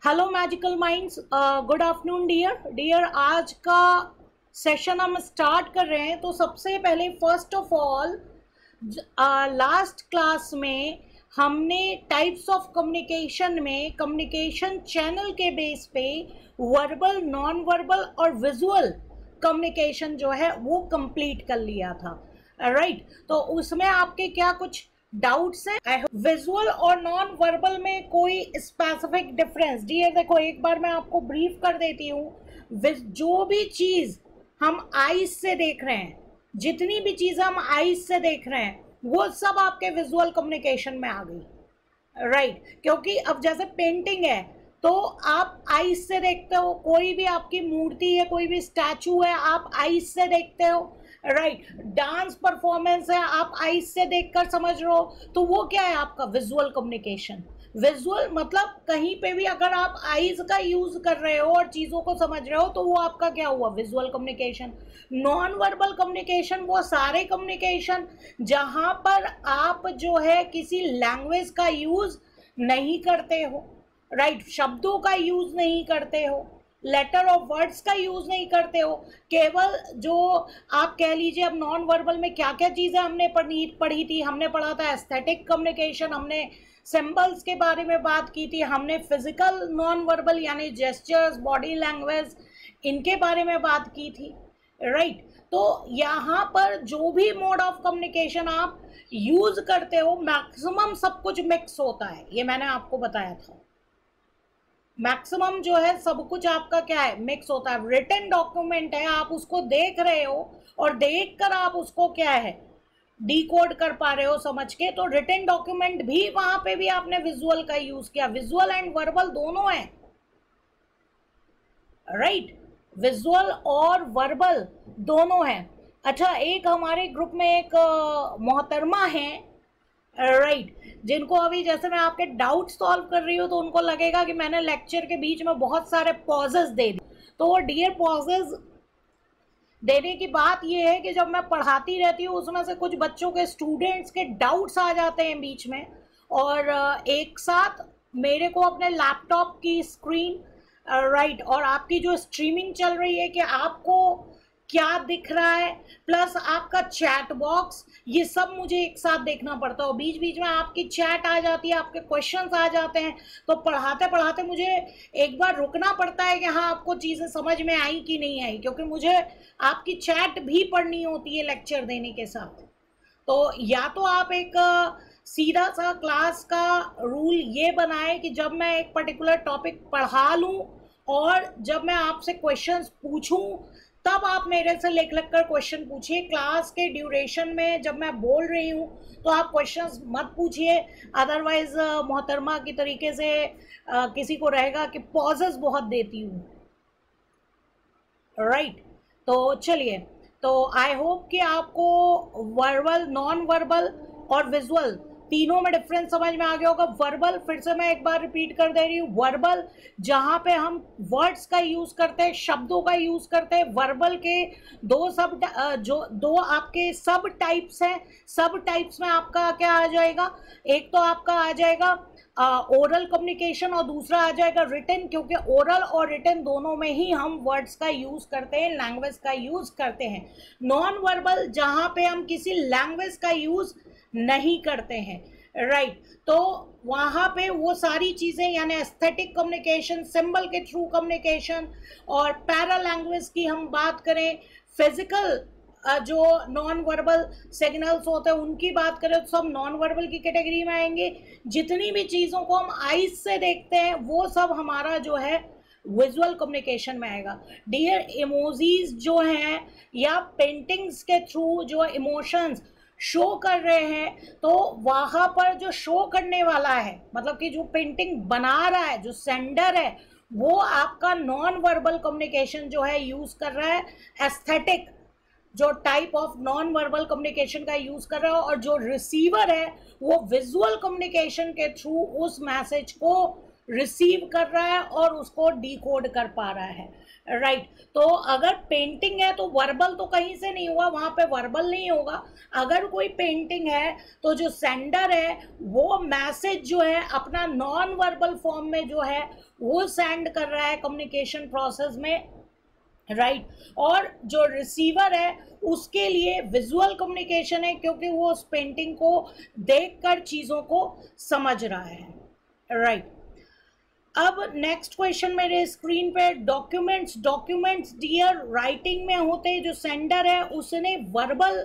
Hello magical minds, good afternoon dear. आज का session हम स्टार्ट कर रहे हैं। तो सबसे पहले first of all, last class में हमने टाइप्स ऑफ कम्युनिकेशन में कम्युनिकेशन चैनल के बेस पे वर्बल, नॉन वर्बल और विजुअल कम्युनिकेशन जो है वो कंप्लीट कर लिया था। राइट, तो उसमें आपके क्या कुछ डाउट्स हैं? विजुअल और नॉन वर्बल में कोई स्पेसिफिक डिफरेंस? डियर देखो, एक बार मैं आपको ब्रीफ कर देती हूँ। जो भी चीज हम आईज से देख रहे हैं, जितनी भी चीजें हम आईज से देख रहे हैं, वो सब आपके विजुअल कम्युनिकेशन में आ गई। राइट, क्योंकि अब जैसे पेंटिंग है तो आप आईज से देखते हो, कोई भी आपकी मूर्ति है, कोई भी स्टैचू है, आप आईज से देखते हो। राइट, डांस परफॉर्मेंस है, आप आईज से देखकर समझ रहे हो, तो वो क्या है आपका विजुअल कम्युनिकेशन। विजुअल मतलब कहीं पे भी अगर आप आईज का यूज कर रहे हो और चीजों को समझ रहे हो, तो वो आपका क्या हुआ, visual communication. Non verbal communication वो सारे कम्युनिकेशन जहां पर आप जो है किसी लैंग्वेज का यूज नहीं करते हो। राइट, शब्दों का यूज नहीं करते हो, लेटर ऑफ वर्ड्स का यूज नहीं करते हो, केवल जो आप कह लीजिए। अब नॉन वर्बल में क्या क्या चीजें हमने पढ़ी थी? हमने पढ़ा था एस्थेटिक कम्युनिकेशन, हमने सिंबल्स के बारे में बात की थी, हमने फिजिकल नॉन वर्बल यानी जेस्चर्स, बॉडी लैंग्वेज, इनके बारे में बात की थी। राइट, तो यहाँ पर जो भी मोड ऑफ कम्युनिकेशन आप यूज करते हो, मैक्सिमम सब कुछ मिक्स होता है, ये मैंने आपको बताया था। मैक्सिमम जो है सब कुछ आपका क्या है, मिक्स होता है। रिटन डॉक्यूमेंट है, आप उसको देख रहे हो और देखकर आप उसको क्या है, डिकोड कर पा रहे हो समझ के। तो रिटन डॉक्यूमेंट भी वहां पे भी आपने विजुअल का यूज किया। विजुअल एंड वर्बल दोनों है। राइट, विजुअल और वर्बल दोनों है। अच्छा, एक हमारे ग्रुप में एक मोहतरमा है, राइट, जिनको अभी जैसे मैं आपके डाउट सॉल्व कर रही हूँ तो उनको लगेगा कि मैंने लेक्चर के बीच में बहुत सारे पॉजेस दे दिए। तो वो डियर, पॉजेस देने की बात ये है कि जब मैं पढ़ाती रहती हूँ उसमें से कुछ बच्चों के, स्टूडेंट्स के डाउट्स आ जाते हैं बीच में, और एक साथ मेरे को अपने लैपटॉप की स्क्रीन, राइट, और आपकी जो स्ट्रीमिंग चल रही है कि आपको क्या दिख रहा है, प्लस आपका चैट बॉक्स, ये सब मुझे एक साथ देखना पड़ता है। बीच बीच में आपकी चैट आ जाती है, आपके क्वेश्चंस आ जाते हैं, तो पढ़ाते पढ़ाते मुझे एक बार रुकना पड़ता है कि हाँ आपको चीज़ें समझ में आई कि नहीं आई, क्योंकि मुझे आपकी चैट भी पढ़नी होती है लेक्चर देने के साथ। तो या तो आप एक सीधा सा क्लास का रूल ये बनाए कि जब मैं एक पर्टिकुलर टॉपिक पढ़ा लूँ और जब मैं आपसे क्वेश्चंस पूछूं तब आप मेरे से लिख कर क्वेश्चन पूछिए। क्लास के ड्यूरेशन में जब मैं बोल रही हूँ तो आप क्वेश्चंस मत पूछिए, अदरवाइज मोहतरमा की तरीके से किसी को रहेगा कि पॉजेस बहुत देती हूँ। राइट, तो चलिए, तो आई होप कि आपको वर्बल, नॉन वर्बल और विजुअल तीनों में डिफरेंस समझ में आ गया होगा। वर्बल, फिर से मैं एक बार रिपीट कर दे रही हूँ, वर्बल जहां पे हम वर्ड्स का यूज करते हैं, शब्दों का यूज करते हैं। वर्बल के दो आपके सब टाइप्स हैं। सब टाइप्स में आपका क्या आ जाएगा, एक तो आपका आ जाएगा ओरल कम्युनिकेशन और दूसरा आ जाएगा रिटन, क्योंकि ओरल और रिटन दोनों में ही हम वर्ड्स का यूज करते हैं, लैंग्वेज का यूज करते हैं। नॉन वर्बल जहां पे हम किसी लैंग्वेज का यूज नहीं करते हैं। राइट, तो वहां पे वो सारी चीजें यानी एस्थेटिक कम्युनिकेशन, सिंबल के थ्रू कम्युनिकेशन, और पैरा लैंग्वेज की हम बात करें, फिजिकल जो नॉन वर्बल सिग्नल्स होते हैं उनकी बात करें तो सब नॉन वर्बल की कैटेगरी में आएंगे। जितनी भी चीजों को हम आईज से देखते हैं वो सब हमारा जो है विजुअल कम्युनिकेशन में आएगा। डियर, इमोजीज जो हैं या पेंटिंग्स के थ्रू जो इमोशंस शो कर रहे हैं, तो वहां पर जो शो करने वाला है, मतलब कि जो पेंटिंग बना रहा है, जो सेंडर है, वो आपका नॉन वर्बल कम्युनिकेशन जो है यूज कर रहा है, एस्थेटिक जो type of non verbal communication का यूज कर रहा है, और जो रिसीवर है वो विजुअल कम्युनिकेशन के थ्रू उस मैसेज को रिसीव कर रहा है और उसको डिकोड कर पा रहा है, राइट। तो अगर पेंटिंग है तो वर्बल तो कहीं से नहीं हुआ, वहां पे वर्बल नहीं होगा। अगर कोई पेंटिंग है तो जो सेंडर है वो मैसेज जो है अपना नॉन वर्बल फॉर्म में जो है वो सेंड कर रहा है कम्युनिकेशन प्रोसेस में, राइट। और जो रिसीवर है उसके लिए विजुअल कम्युनिकेशन है, क्योंकि वो उस पेंटिंग को देखकर चीजों को समझ रहा है, राइट। अब नेक्स्ट क्वेश्चन मेरे स्क्रीन पे, डॉक्यूमेंट्स डियर राइटिंग में होते हैं। जो सेंडर है उसने वर्बल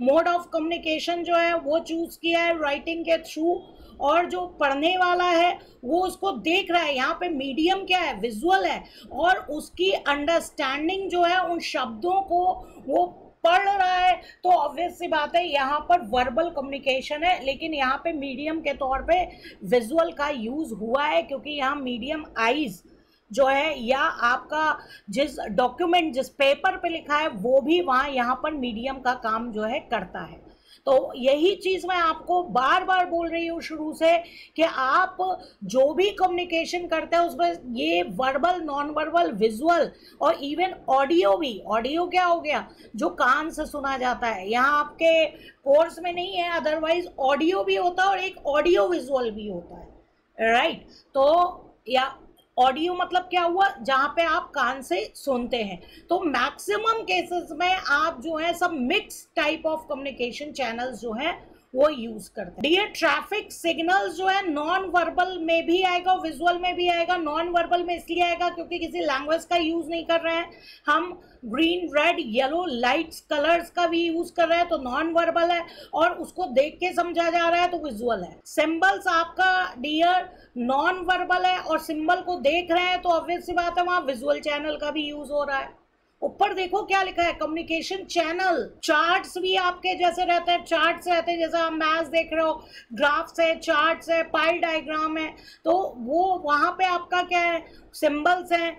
मोड ऑफ कम्युनिकेशन जो है वो चूज किया है राइटिंग के थ्रू, और जो पढ़ने वाला है वो उसको देख रहा है। यहाँ पे मीडियम क्या है, विजुअल है, और उसकी अंडरस्टैंडिंग जो है उन शब्दों को वो पढ़ रहा है। तो ऑब्वियस सी बात है यहाँ पर वर्बल कम्युनिकेशन है, लेकिन यहाँ पे मीडियम के तौर पे विजुअल का यूज हुआ है, क्योंकि यहाँ मीडियम आइज जो है या आपका जिस डॉक्यूमेंट जिस पेपर पे लिखा है वो भी वहाँ यहाँ पर मीडियम का काम जो है करता है। तो यही चीज मैं आपको बार बार बोल रही हूँ शुरू से कि आप जो भी कम्युनिकेशन करते हैं उसमें ये वर्बल, नॉन वर्बल, विजुअल और इवन ऑडियो भी, ऑडियो क्या हो गया जो कान से सुना जाता है, यहाँ आपके कोर्स में नहीं है, अदरवाइज ऑडियो भी होता है और एक ऑडियो विजुअल भी होता है, राइट। तो या ऑडियो मतलब क्या हुआ, जहां पे आप कान से सुनते हैं। तो मैक्सिमम केसेस में आप जो है सब mix type of communication channels जो है वो यूज करते हैं। ये ट्रैफिक सिग्नल्स जो है नॉन वर्बल में भी आएगा, विजुअल में भी आएगा। नॉन वर्बल में इसलिए आएगा क्योंकि किसी लैंग्वेज का यूज नहीं कर रहे हैं हम, green, red, yellow lights, colours का भी यूज कर रहे हैं, तो नॉन वर्बल है, और उसको देख के समझा जा रहा है तो विजुअल है। सिंबल्स आपका डियर नॉन वर्बल है और सिंबल को देख रहे हैं तो ऑब्वियस सी बात है वहां विजुअल चैनल का भी यूज हो रहा है। ऊपर देखो क्या लिखा है, कम्युनिकेशन चैनल। चार्ट्स भी आपके जैसे रहते हैं, चार्ट्स रहते हैं जैसे आप मैथ देख रहे हो, ग्राफ्स है, चार्ट्स है, पाई डायग्राम है, तो वो वहां पे आपका क्या है, सिंबल्स हैं,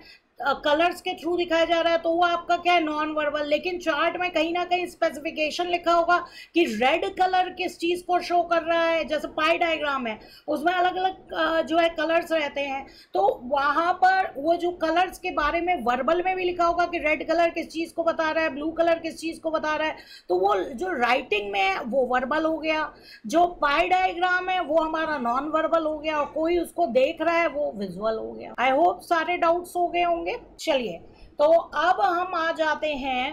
कलर्स के थ्रू दिखाया जा रहा है, तो वो आपका क्या है, नॉन वर्बल। लेकिन चार्ट में कहीं ना कहीं स्पेसिफिकेशन लिखा होगा कि रेड कलर किस चीज को शो कर रहा है, जैसे पाई डायग्राम है उसमें अलग अलग जो है कलर्स रहते हैं, तो वहां पर वो जो कलर्स के बारे में वर्बल में भी लिखा होगा कि रेड कलर किस चीज को बता रहा है, ब्लू कलर किस चीज को बता रहा है, तो वो जो राइटिंग में है वो वर्बल हो गया, जो पाई डायग्राम है वो हमारा नॉन वर्बल हो गया, और कोई उसको देख रहा है वो विजुअल हो गया। आई होप सारे डाउट्स हो गए होंगे। चलिए, तो अब हम आ जाते हैं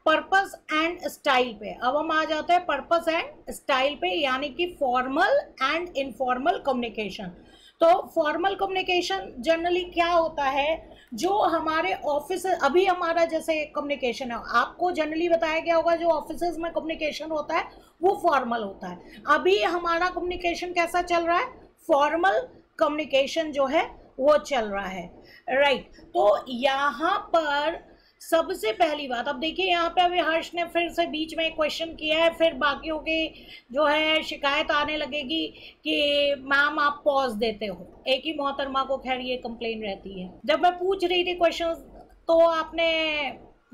पर्पस एंड स्टाइल पे। अब हम आ जाते हैं पर्पस एंड स्टाइल पे, यानी कि फॉर्मल एंड इनफॉर्मल कम्युनिकेशन। तो फॉर्मल कम्युनिकेशन जनरली क्या होता है, जो हमारे ऑफिस, अभी हमारा जैसे कम्युनिकेशन है आपको जनरली बताया गया होगा, जो ऑफिसेज में कम्युनिकेशन होता है वो फॉर्मल होता है। अभी हमारा कम्युनिकेशन कैसा चल रहा है, फॉर्मल कम्युनिकेशन जो है वो चल रहा है, राइट। तो यहाँ पर सबसे पहली बात, अब देखिए यहाँ पे अभी हर्ष ने फिर से बीच में क्वेश्चन किया है, फिर बाकियों की जो है शिकायत आने लगेगी कि मैम आप पॉज देते हो। एक ही मोहतरमा को खैर ये कंप्लेन रहती है, जब मैं पूछ रही थी क्वेश्चन तो आपने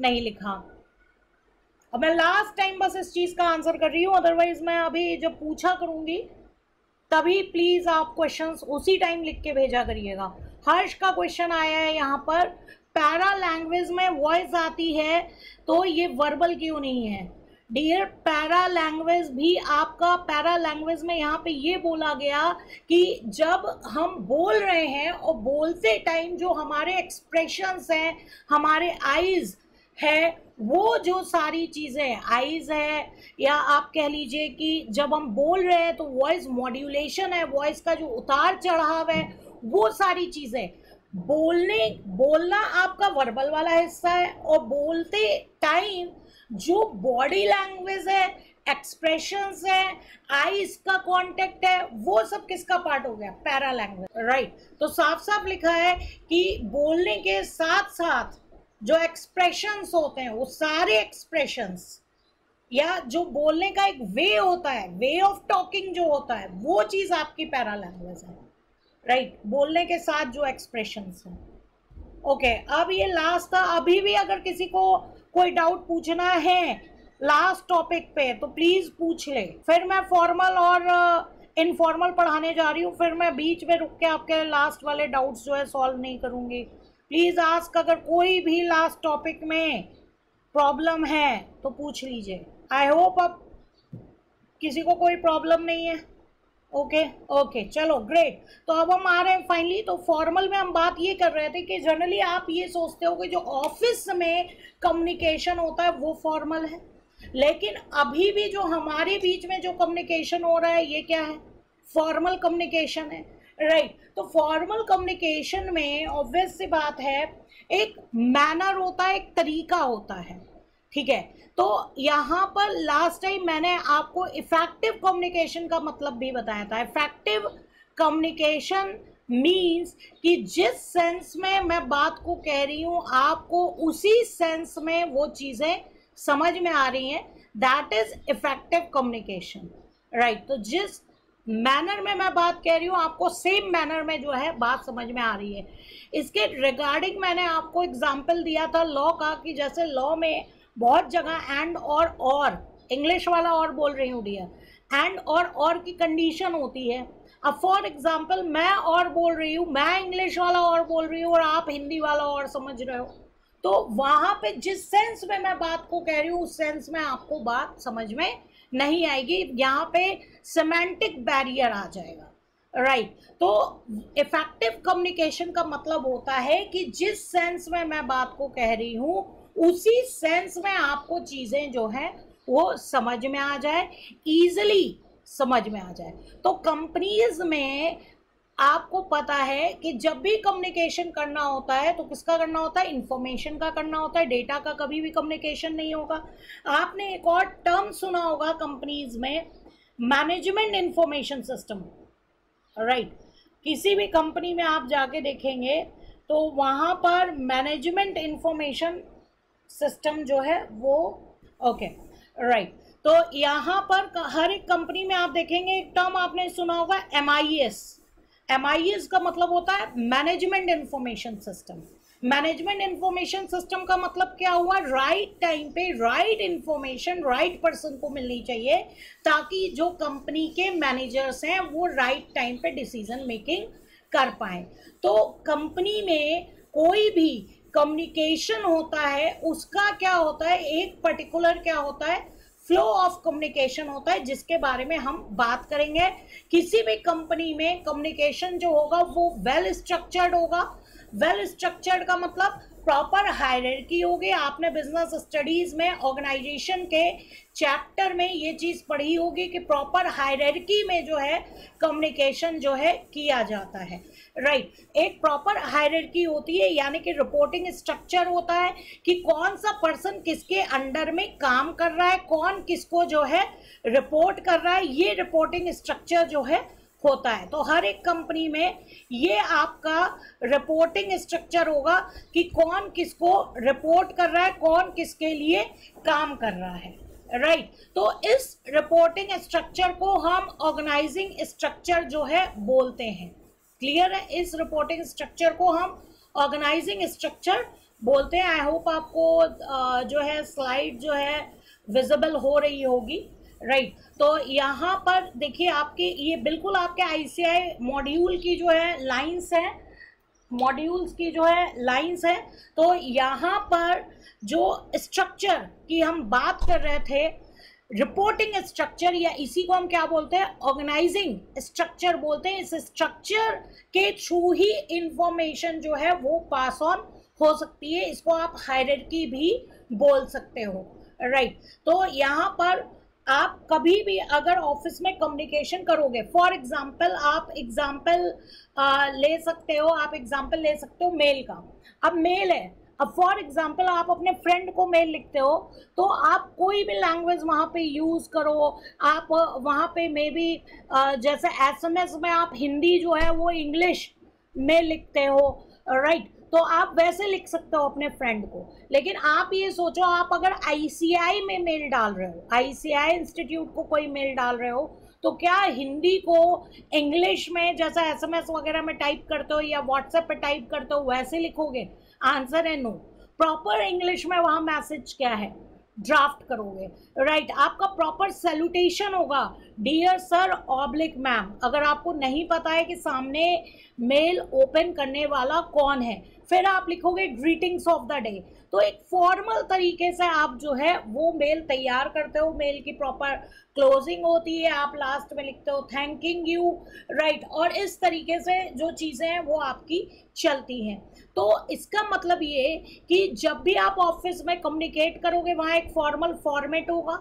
नहीं लिखा। अब मैं लास्ट टाइम बस इस चीज का आंसर कर रही हूँ, अदरवाइज मैं अभी जब पूछा करूंगी तभी प्लीज आप क्वेश्चंस उसी टाइम लिख के भेजा करिएगा। हर्ष का क्वेश्चन आया है यहाँ पर, पैरा लैंग्वेज में वॉइस आती है तो ये वर्बल क्यों नहीं है। डियर, पैरा लैंग्वेज भी आपका, पैरा लैंग्वेज में यहाँ पे ये बोला गया कि जब हम बोल रहे हैं और बोलते टाइम जो हमारे एक्सप्रेशंस हैं, हमारे आईज है, वो जो सारी चीज़ें आईज है, या आप कह लीजिए कि जब हम बोल रहे हैं तो वॉइस मॉड्यूलेशन है, वॉइस का जो उतार चढ़ाव है, वो सारी चीज़ें, बोलना आपका वर्बल वाला हिस्सा है, और बोलते टाइम जो बॉडी लैंग्वेज है, एक्सप्रेशंस है, आईज का कांटेक्ट है, वो सब किसका पार्ट हो गया, पैरा लैंग्वेज, राइट। तो साफ साफ लिखा है कि बोलने के साथ साथ जो एक्सप्रेशंस होते हैं, वो सारे एक्सप्रेशंस, या जो बोलने का एक वे होता है, वे ऑफ टॉकिंग जो होता है, वो चीज आपकी पैरा लैंग्वेज है, राइट। बोलने के साथ जो एक्सप्रेशंस हैं। ओके, अब ये लास्ट था। अभी भी अगर किसी को कोई डाउट पूछना है लास्ट टॉपिक पे तो प्लीज पूछ ले, फिर मैं फॉर्मल और इनफॉर्मल पढ़ाने जा रही हूँ, फिर मैं बीच में रुक के आपके लास्ट वाले डाउट्स जो है सॉल्व नहीं करूँगी। प्लीज़ आस्क, अगर कोई भी लास्ट टॉपिक में प्रॉब्लम है तो पूछ लीजिए। आई होप अब किसी को कोई प्रॉब्लम नहीं है। ओके चलो ग्रेट। तो अब हम आ रहे हैं फाइनली। तो फॉर्मल में हम बात ये कर रहे थे कि जनरली आप ये सोचते हो कि जो ऑफिस में कम्युनिकेशन होता है वो फॉर्मल है, लेकिन अभी भी जो हमारे बीच में जो कम्युनिकेशन हो रहा है ये क्या है? फॉर्मल कम्युनिकेशन है, राइट। तो फॉर्मल कम्युनिकेशन में ऑब्वियस सी बात है, एक मैनर होता है, एक तरीका होता है, ठीक है। तो यहाँ पर लास्ट टाइम मैंने आपको इफेक्टिव कम्युनिकेशन का मतलब भी बताया था। इफेक्टिव कम्युनिकेशन मीन्स कि जिस सेंस में मैं बात को कह रही हूँ आपको उसी सेंस में वो चीज़ें समझ में आ रही हैं, that is effective communication, right. तो जिस मैनर में मैं बात कह रही हूँ आपको सेम मैनर में जो है बात समझ में आ रही है। इसके रिगार्डिंग मैंने आपको एग्जाम्पल दिया था लॉ का, कि जैसे लॉ में बहुत जगह एंड और इंग्लिश वाला और बोल रही हूँ डियर, एंड और की कंडीशन होती है। अब फॉर एग्जाम्पल मैं और बोल रही हूँ, मैं इंग्लिश वाला और बोल रही हूँ और आप हिंदी वाला और समझ रहे हो, तो वहाँ पे जिस सेंस में मैं बात को कह रही हूँ उस सेंस में आपको बात समझ में नहीं आएगी, यहाँ पे सेमेंटिक बैरियर आ जाएगा, राइट। तो इफेक्टिव कम्युनिकेशन का मतलब होता है कि जिस सेंस में मैं बात को कह रही हूँ उसी सेंस में आपको चीज़ें जो है वो समझ में आ जाए, ईजिली समझ में आ जाए। तो कंपनीज में आपको पता है कि जब भी कम्युनिकेशन करना होता है तो किसका करना होता है? इंफॉर्मेशन का करना होता है, डेटा का कभी भी कम्युनिकेशन नहीं होगा। आपने एक और टर्म सुना होगा कंपनीज में, मैनेजमेंट इंफॉर्मेशन सिस्टम, राइट। किसी भी कंपनी में आप जाके देखेंगे तो वहाँ पर मैनेजमेंट इंफॉर्मेशन सिस्टम जो है वो राइट। तो यहाँ पर हर एक कंपनी में आप देखेंगे एक टर्म आपने सुना होगा MIS। MIS का मतलब होता है management information system. Management information system का मतलब क्या हुआ? राइट टाइम पे राइट इंफॉर्मेशन राइट पर्सन को मिलनी चाहिए, ताकि जो कंपनी के मैनेजर्स हैं वो राइट टाइम पे डिसीजन मेकिंग कर पाए। तो कंपनी में कोई भी कम्युनिकेशन होता है उसका क्या होता है, एक पर्टिकुलर क्या होता है, फ्लो ऑफ कम्युनिकेशन होता है, जिसके बारे में हम बात करेंगे। किसी भी कंपनी में कम्युनिकेशन जो होगा वो वेल स्ट्रक्चर्ड होगा। वेल स्ट्रक्चर्ड का मतलब प्रॉपर हायरार्की होगी। आपने बिजनेस स्टडीज में ऑर्गेनाइजेशन के चैप्टर में ये चीज़ पढ़ी होगी कि प्रॉपर हायरार्की में जो है कम्युनिकेशन जो है किया जाता है, राइट। एक प्रॉपर हायरार्की होती है, यानी कि रिपोर्टिंग स्ट्रक्चर होता है कि कौन सा पर्सन किसके अंडर में काम कर रहा है, कौन किसको जो है रिपोर्ट कर रहा है, ये रिपोर्टिंग स्ट्रक्चर जो है होता है। तो हर एक कंपनी में ये आपका रिपोर्टिंग स्ट्रक्चर होगा कि कौन किसको रिपोर्ट कर रहा है, कौन किसके लिए काम कर रहा है, राइट। तो इस रिपोर्टिंग स्ट्रक्चर को हम ऑर्गेनाइजिंग स्ट्रक्चर जो है बोलते हैं। क्लियर है? इस रिपोर्टिंग स्ट्रक्चर को हम ऑर्गेनाइजिंग स्ट्रक्चर बोलते हैं। आई होप आपको जो है स्लाइड जो है विजिबल हो रही होगी, राइट। तो यहाँ पर देखिए आपके ये बिल्कुल आपके ICI मॉड्यूल की जो है लाइंस है, मॉड्यूल्स की जो है लाइंस है। तो यहाँ पर जो स्ट्रक्चर की हम बात कर रहे थे, रिपोर्टिंग स्ट्रक्चर, या इसी को हम क्या बोलते हैं? ऑर्गेनाइजिंग स्ट्रक्चर बोलते हैं। इस स्ट्रक्चर के थ्रू ही इंफॉर्मेशन जो है वो पास ऑन हो सकती है। इसको आप हायरार्की भी बोल सकते हो, राइट। तो यहाँ पर आप कभी भी अगर ऑफिस में कम्युनिकेशन करोगे, फॉर एग्जाम्पल आप एग्जाम्पल ले सकते हो, आप एग्जाम्पल ले सकते हो मेल का। अब मेल है, अब फॉर एग्जाम्पल आप अपने फ्रेंड को मेल लिखते हो तो आप कोई भी लैंग्वेज वहाँ पे यूज़ करो। आप वहाँ पे मे बी जैसे SMS में आप हिंदी जो है वो इंग्लिश में लिखते हो, राइट। तो आप वैसे लिख सकते हो अपने फ्रेंड को। लेकिन आप ये सोचो, आप अगर ICI में मेल डाल रहे हो, ICI इंस्टीट्यूट को कोई मेल डाल रहे हो, तो क्या हिंदी को इंग्लिश में जैसा SMS वगैरह में टाइप करते हो या व्हाट्सएप पे टाइप करते हो वैसे लिखोगे? आंसर है नो। प्रॉपर इंग्लिश में वहाँ मैसेज क्या है? ड्राफ्ट करोगे, राइट। आपका प्रॉपर सैल्यूटेशन होगा, डियर सर ऑब्लिक मैम, अगर आपको नहीं पता है कि सामने मेल ओपन करने वाला कौन है, फिर आप लिखोगे ग्रीटिंग्स ऑफ द डे। तो एक फॉर्मल तरीके से आप जो है वो मेल तैयार करते हो, मेल की प्रॉपर क्लोजिंग होती है, आप लास्ट में लिखते हो थैंकिंग यू, राइट। और इस तरीके से जो चीज़ें हैं वो आपकी चलती हैं। तो इसका मतलब ये कि जब भी आप ऑफिस में कम्युनिकेट करोगे वहाँ एक फॉर्मल फॉर्मेट होगा,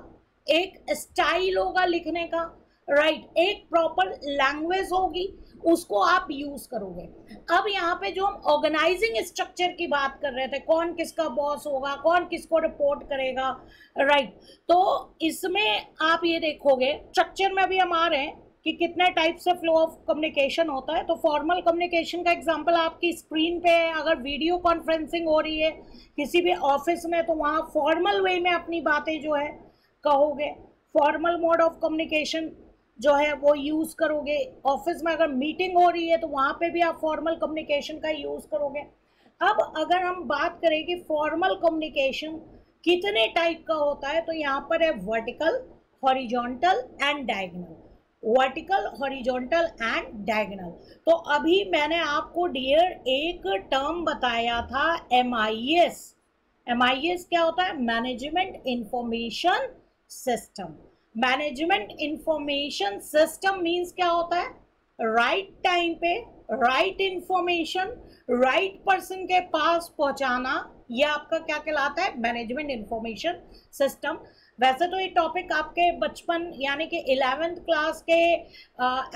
एक स्टाइल होगा लिखने का, राइट, एक प्रॉपर लैंग्वेज होगी, उसको आप यूज करोगे। अब यहाँ पे जो हम ऑर्गेनाइजिंग स्ट्रक्चर की बात कर रहे थे, कौन किसका बॉस होगा, कौन किसको रिपोर्ट करेगा, राइट, तो इसमें आप ये देखोगे स्ट्रक्चर में भी हम आ रहे हैं कि कितने टाइप से फ्लो ऑफ कम्युनिकेशन होता है। तो फॉर्मल कम्युनिकेशन का एग्जांपल आपकी स्क्रीन पे है, अगर वीडियो कॉन्फ्रेंसिंग हो रही है किसी भी ऑफिस में तो वहाँ फॉर्मल वे में अपनी बातें जो है कहोगे, फॉर्मल मोड ऑफ कम्युनिकेशन जो है वो यूज़ करोगे। ऑफिस में अगर मीटिंग हो रही है तो वहाँ पे भी आप फॉर्मल कम्युनिकेशन का यूज़ करोगे। अब अगर हम बात करें कि फॉर्मल कम्युनिकेशन कितने टाइप का होता है, तो यहाँ पर है vertical, horizontal and diagonal, vertical, horizontal and diagonal. तो अभी मैंने आपको डियर एक टर्म बताया था MIS। MIS क्या होता है? Management information system. Management information system means क्या होता है? राइट टाइम पे राइट इंफॉर्मेशन राइट पर्सन के पास पहुंचाना, यह आपका क्या कहलाता है? Management information system. वैसे तो ये टॉपिक आपके बचपन यानी कि 11th क्लास के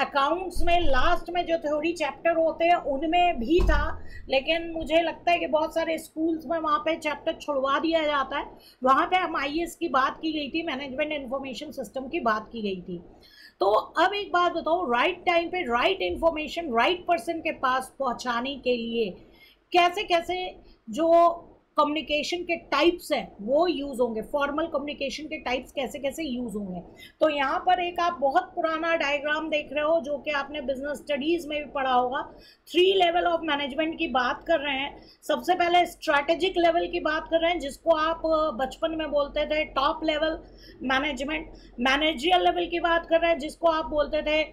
अकाउंट्स में लास्ट में जो थ्योरी चैप्टर होते हैं उनमें भी था, लेकिन मुझे लगता है कि बहुत सारे स्कूल्स में वहाँ पे चैप्टर छुड़वा दिया जाता है। वहाँ पे MIS की बात की गई थी, मैनेजमेंट इंफॉर्मेशन सिस्टम की बात की गई थी। तो अब एक बात बताओ, राइट टाइम पे राइट इंफॉर्मेशन राइट पर्सन के पास पहुँचाने के लिए कैसे कैसे जो कम्युनिकेशन के टाइप्स हैं वो यूज होंगे, फॉर्मल कम्युनिकेशन के टाइप्स कैसे कैसे यूज होंगे। तो यहाँ पर एक आप बहुत पुराना डायग्राम देख रहे हो जो कि आपने बिजनेस स्टडीज में भी पढ़ा होगा। 3 लेवल ऑफ मैनेजमेंट की बात कर रहे हैं। सबसे पहले स्ट्रैटेजिक लेवल की बात कर रहे हैं जिसको आप बचपन में बोलते थे top level management. Managerial level की बात कर रहे हैं जिसको आप बोलते थे